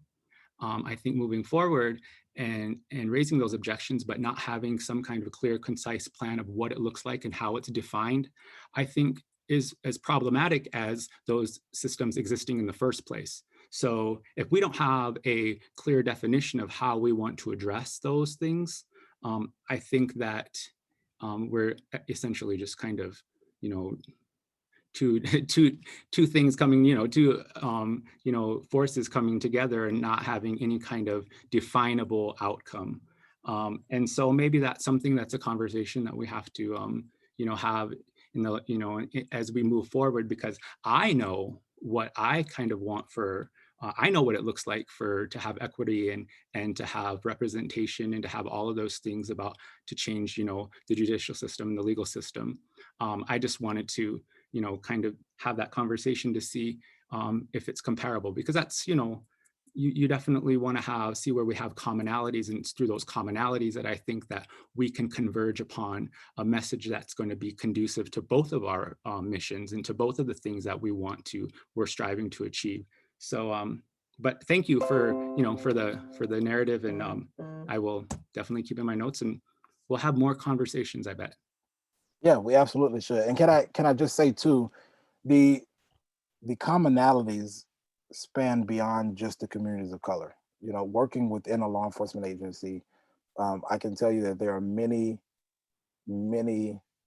I think moving forward and raising those objections, but not having some kind of a clear, concise plan of what it looks like and how it's defined, I think is as problematic as those systems existing in the first place. So if we don't have a clear definition of how we want to address those things, I think that we're essentially just kind of, two things coming, forces coming together and not having any kind of definable outcome. And so maybe that's something that's a conversation that we have to, have in the, as we move forward, because I know what I kind of want for, I know what it looks like to have equity and to have representation and to have all of those things to change, the judicial system, the legal system. I just wanted to, kind of have that conversation to see if it's comparable, because that's, you definitely want to see where we have commonalities, and it's through those commonalities that I think that we can converge upon a message that's going to be conducive to both of our missions and to both of the things that we're striving to achieve. So, but thank you for the narrative, and I will definitely keep in my notes, and we'll have more conversations, I bet. Yeah, we absolutely should. And can I just say too, the commonalities span beyond just the communities of color. You know, working within a law enforcement agency, I can tell you that there are many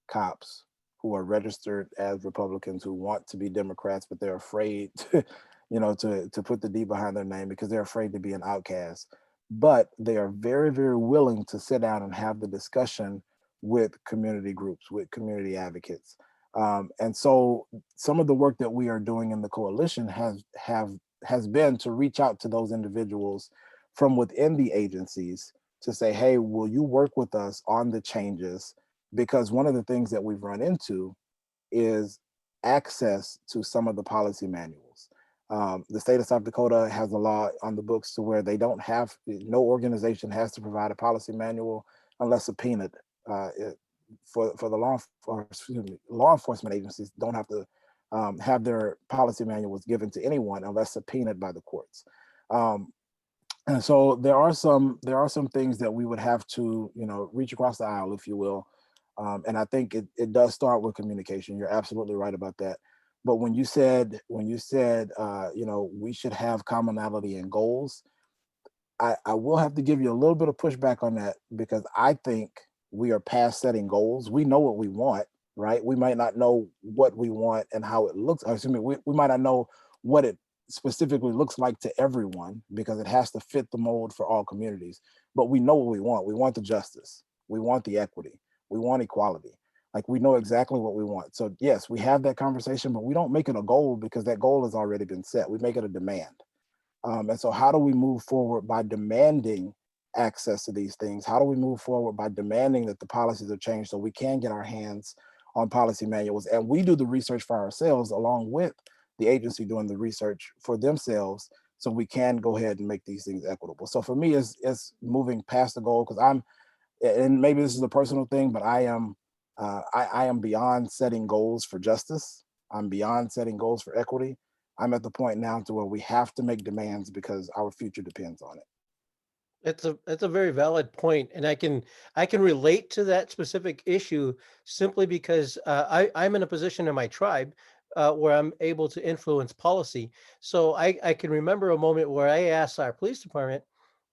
cops who are registered as Republicans who want to be Democrats, but they're afraid to, to put the D behind their name because they're afraid to be an outcast. But they are very, very willing to sit down and have the discussion with community groups, with community advocates. And so some of the work that we are doing in the coalition has been to reach out to those individuals from within the agencies to say, hey, will you work with us on the changes? Because one of the things that we've run into is access to some of the policy manuals. The state of South Dakota has a law on the books to where they don't have, no organization has to provide a policy manual unless subpoenaed. For the law enforcement agencies don't have to have their policy manuals given to anyone unless subpoenaed by the courts. And so there are some things that we would have to, reach across the aisle, if you will. And I think it does start with communication. You're absolutely right about that. But when you said, we should have commonality and goals, I will have to give you a little bit of pushback on that because I think we are past setting goals. We know what we want, right? We might not know what we want and how it looks. We might not know what it specifically looks like to everyone because it has to fit the mold for all communities. But we know what we want. We want the justice. We want the equity. We want equality. Like we know exactly what we want. So yes, we have that conversation, but we don't make it a goal because that goal has already been set. We make it a demand. And so how do we move forward by demanding access to these things? How do we move forward by demanding that the policies are changed so we can get our hands on policy manuals and we do the research for ourselves along with the agency doing the research for themselves so we can go ahead and make these things equitable. So for me, it's moving past the goal because and maybe this is a personal thing, but I am beyond setting goals for justice. I'm beyond setting goals for equity. I'm at the point now to where we have to make demands because our future depends on it. It's a very valid point, and I can relate to that specific issue simply because I'm in a position in my tribe where I'm able to influence policy. So I can remember a moment where I asked our police department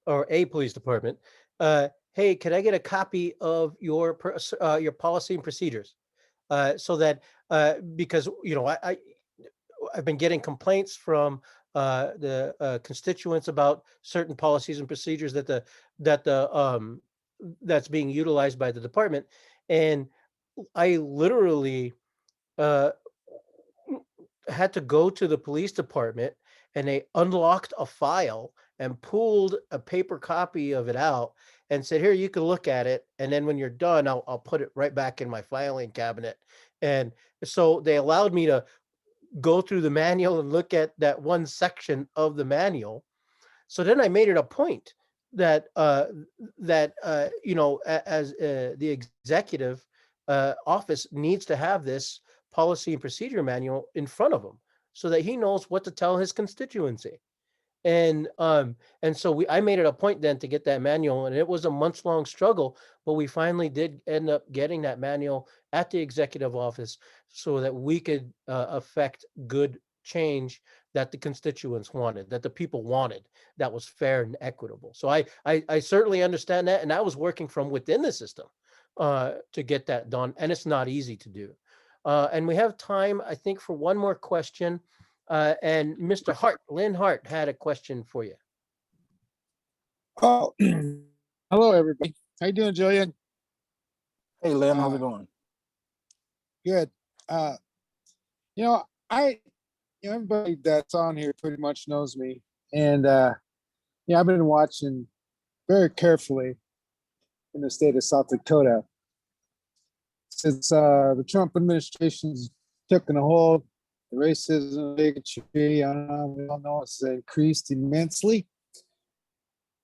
or a police department, "Hey, can I get a copy of your policy and procedures?" So that because I've been getting complaints from the constituents about certain policies and procedures that's being utilized by the department, and I literally uh, had to go to the police department, and they unlocked a file and pulled a paper copy of it out and said, "Here, you can look at it, and then when you're done, I'll put it right back in my filing cabinet." And so they allowed me to go through the manual and look at that one section of the manual. So then I made it a point that as the executive office needs to have this policy and procedure manual in front of him so that he knows what to tell his constituency. And so I made it a point then to get that manual, and it was a months-long struggle, but we finally did end up getting that manual at the executive office so that we could affect good change that the constituents wanted, that the people wanted, that was fair and equitable. So I certainly understand that, and I was working from within the system to get that done, and it's not easy to do. And we have time, I think, for one more question. And Mr. Hart, Lynn Hart had a question for you. Oh, hello everybody. How you doing, Julian? Hey, Lynn, how's it going? Good. You know, everybody that's on here pretty much knows me, and I've been watching very carefully in the state of South Dakota since the Trump administration's taken a hold. The racism, bigotry, I don't know, we all know it's increased immensely.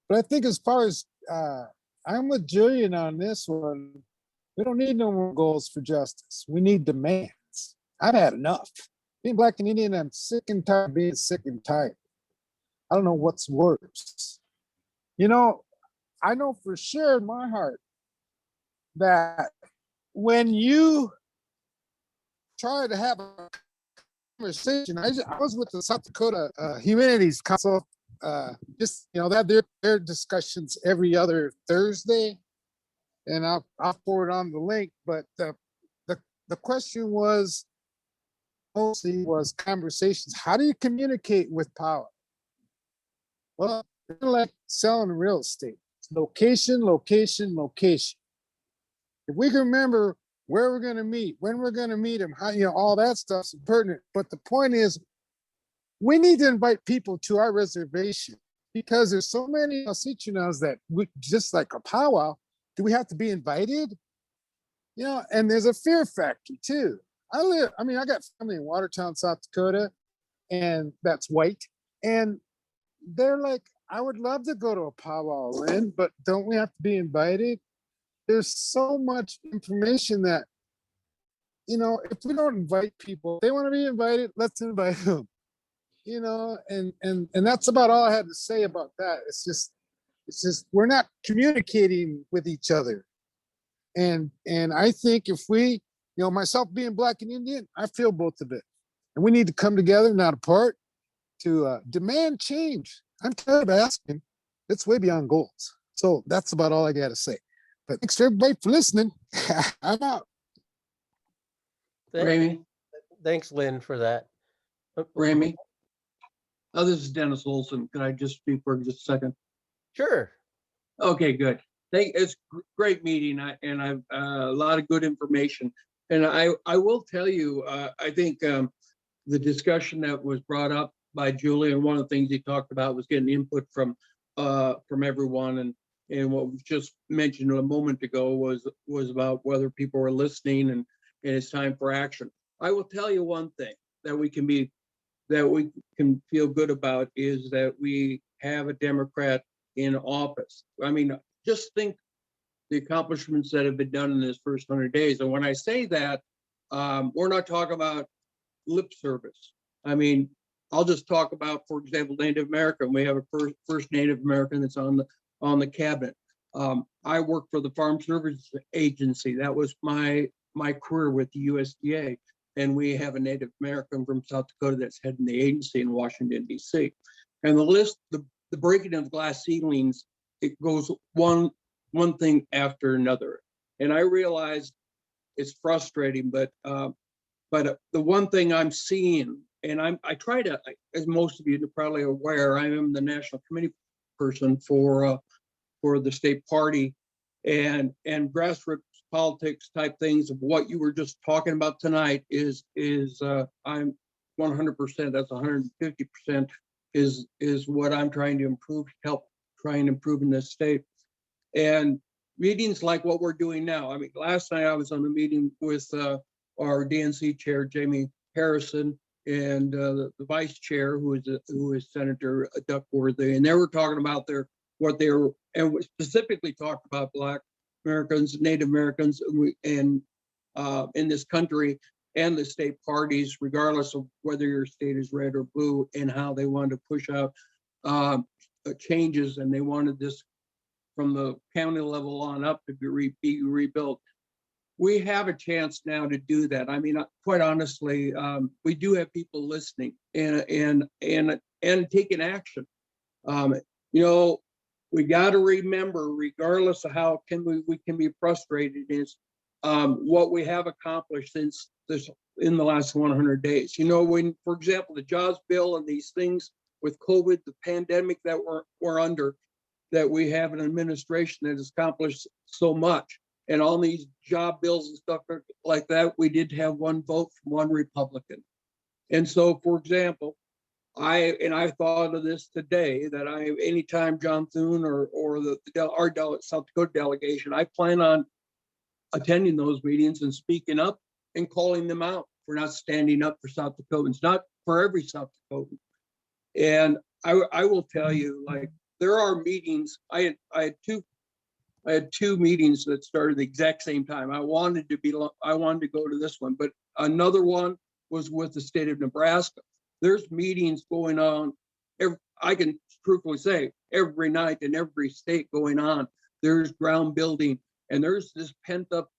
But I think as far as I'm with Julian on this one, we don't need no more goals for justice. We need demands. I've had enough. Being Black and Indian, I'm sick and tired of being sick and tired. I don't know what's worse. I know for sure in my heart that when you try to have a conversation. I was with the South Dakota Humanities Council. Just they have their discussions every other Thursday, and I'll forward on the link. But the question was mostly was conversations. How do you communicate with power? Well, it's like selling real estate. It's location, location, location. If we can remember where we're going to meet, when we're going to meet them, how, all that stuff's pertinent. But the point is, we need to invite people to our reservation because there's so many Ocetianos that we just like a powwow. Do we have to be invited? And there's a fear factor too. I got family in Watertown, South Dakota, and that's white. And they're like, I would love to go to a powwow, Lynn, but don't we have to be invited? There's so much information that, if we don't invite people, they want to be invited, let's invite them. And that's about all I had to say about that. It's just we're not communicating with each other. And I think if we, myself being Black and Indian, I feel both of it. And we need to come together, not apart, to demand change. I'm tired of asking. It's way beyond goals. So that's about all I got to say. But thanks for everybody for listening. I'm out. Ramey, Thanks, Lynn, for that. Ramey. Oh, this is Dennis Olson. Could I just speak for just a second? Sure. Okay, good. It's great meeting, and I've a lot of good information. And I will tell you, I think the discussion that was brought up by Julian, one of the things he talked about was getting input from everyone, and what was just mentioned a moment ago was about whether people were listening and it's time for action. I will tell you one thing that we can feel good about is that we have a Democrat in office. I mean, just think the accomplishments that have been done in this first 100 days. And when I say that, we're not talking about lip service. I mean, I'll just talk about, for example, Native American. We have a first Native American that's on the cabinet. I worked for the Farm Services Agency. That was my career with the USDA. And we have a Native American from South Dakota that's heading the agency in Washington, D.C. And the list, the breaking of glass ceilings, it goes one thing after another. And I realize it's frustrating, but the one thing I'm seeing, and I try to, as most of you are probably aware, I am the national committee person for the state party, and grassroots politics type things of what you were just talking about tonight is I'm 100%, that's 150% is what I'm trying to improve, help try and improve in this state. And meetings like what we're doing now. I mean, last night I was on a meeting with our DNC chair, Jamie Harrison, and the vice chair, who is Senator Duckworthy, and they were talking about what they were, and specifically talked about Black Americans, Native Americans, and in this country, and the state parties, regardless of whether your state is red or blue, and how they wanted to push out changes, and they wanted this from the county level on up to be rebuilt. We have a chance now to do that. I mean, quite honestly, we do have people listening and taking action. We got to remember, regardless of how we can be frustrated, is what we have accomplished since in the last 100 days. When, for example, the jobs bill and these things with COVID, the pandemic that we're under, that we have an administration that has accomplished so much. And all these job bills and stuff like that, we did have one vote from one Republican. And so, for example, I thought of this today, that anytime John Thune or our South Dakota delegation, I plan on attending those meetings and speaking up and calling them out for not standing up for South Dakotans, not for every South Dakotan. And I will tell you, like, there are meetings. I had two meetings that started the exact same time. I wanted to go to this one, but another one was with the state of Nebraska. There's meetings going on. I can truthfully say every night in every state going on. There's ground building, and there's this pent up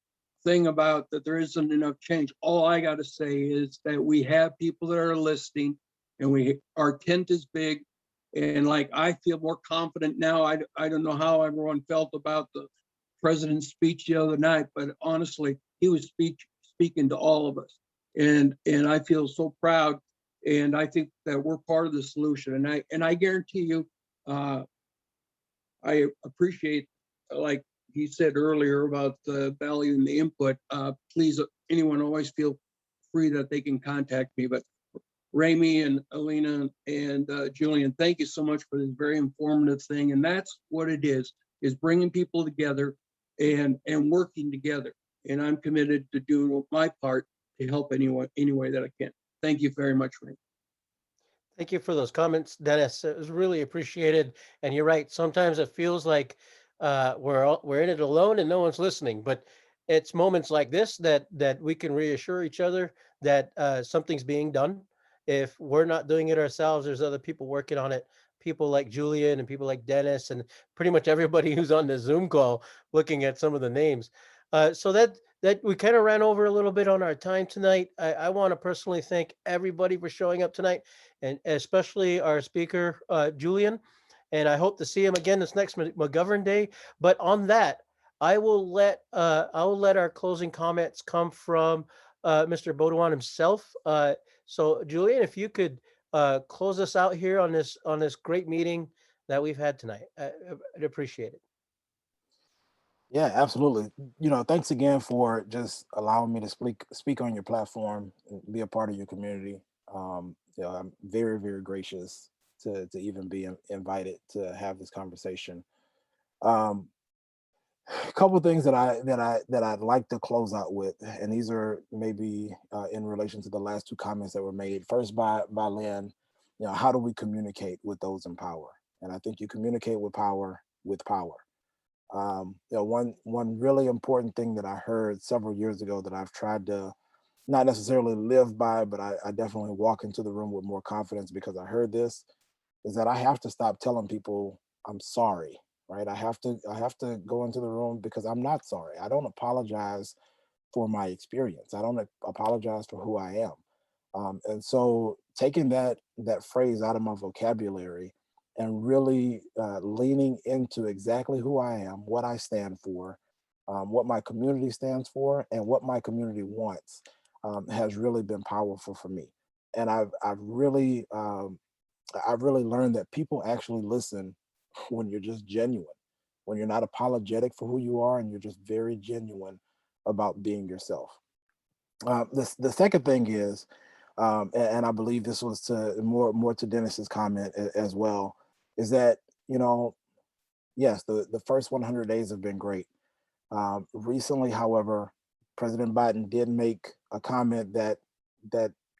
thing about that there isn't enough change. All I got to say is that we have people that are listening, and our tent is big, and like I feel more confident now. I don't know how everyone felt about the president's speech the other night, but honestly, he was speaking to all of us, and I feel so proud, and I think that we're part of the solution. And I guarantee you, I appreciate, like he said earlier about the value and the input. Please, anyone always feel free that they can contact me. But Rami and Alina and Julian, thank you so much for this very informative thing. And that's what it is bringing people together and working together. And I'm committed to doing my part to help anyone, any way that I can. Thank you very much, Rami. Thank you for those comments, Dennis. It was really appreciated. And you're right. Sometimes it feels like we're in it alone and no one's listening. But it's moments like this that we can reassure each other that something's being done. If we're not doing it ourselves, there's other people working on it. People like Julian and people like Dennis and pretty much everybody who's on the Zoom call looking at some of the names. So that we kind of ran over a little bit on our time tonight. I want to personally thank everybody for showing up tonight, and especially our speaker, Julian. And I hope to see him again this next McGovern Day. But on that, I will let our closing comments come from Mr. Beaudion himself. So Julian, if you could close us out here on this great meeting that we've had tonight, I'd appreciate it. Yeah, absolutely. Thanks again for just allowing me to speak on your platform and be a part of your community. I'm very, very gracious to even be invited to have this conversation. A couple of things that I'd like to close out with, and these are maybe in relation to the last two comments that were made. First by Lynn, how do we communicate with those in power? And I think you communicate with power. One really important thing that I heard several years ago that I've tried to not necessarily live by, but I definitely walk into the room with more confidence because I heard this, is that I have to stop telling people I'm sorry, right? I have to go into the room because I'm not sorry. I don't apologize for my experience. I don't apologize for who I am. And so taking that phrase out of my vocabulary and really leaning into exactly who I am, what I stand for, what my community stands for, and what my community wants has really been powerful for me. And I've really learned that people actually listen when you're just genuine, when you're not apologetic for who you are, and you're just very genuine about being yourself. The second thing is, and I believe this was to more to Dennis's comment as well, is that yes, the first 100 days have been great. Recently, however, President Biden did make a comment that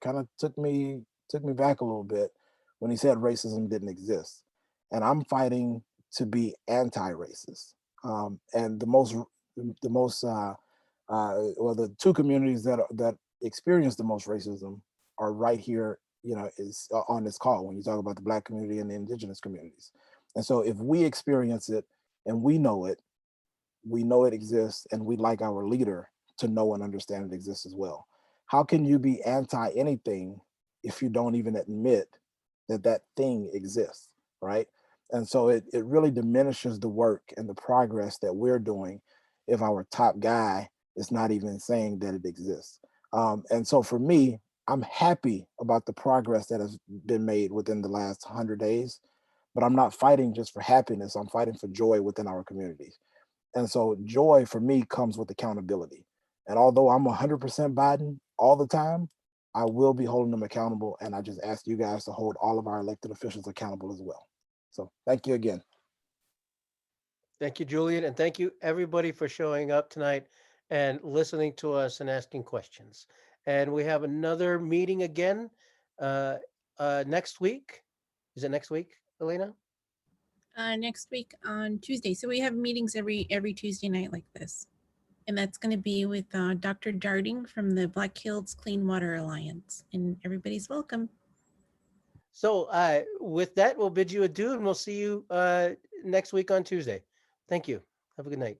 kind of took me back a little bit when he said racism didn't exist, and I'm fighting to be anti-racist. And the two communities that experience the most racism are right here, is on this call when you talk about the Black community and the Indigenous communities. And so if we experience it and we know it exists, and we'd like our leader to know and understand it exists as well. How can you be anti anything if you don't even admit that thing exists, right? And so it really diminishes the work and the progress that we're doing if our top guy is not even saying that it exists. And so for me, I'm happy about the progress that has been made within the last 100 days, but I'm not fighting just for happiness. I'm fighting for joy within our communities. And so joy for me comes with accountability. And although I'm 100% Biden all the time, I will be holding them accountable. And I just ask you guys to hold all of our elected officials accountable as well. So thank you again. Thank you, Julian. And thank you everybody for showing up tonight and listening to us and asking questions. And we have another meeting again next week. Is it next week, Elena? Next week on Tuesday. So we have meetings every Tuesday night like this. And that's going to be with Dr. Darding from the Black Hills Clean Water Alliance. And everybody's welcome. So with that, we'll bid you adieu and we'll see you next week on Tuesday. Thank you. Have a good night.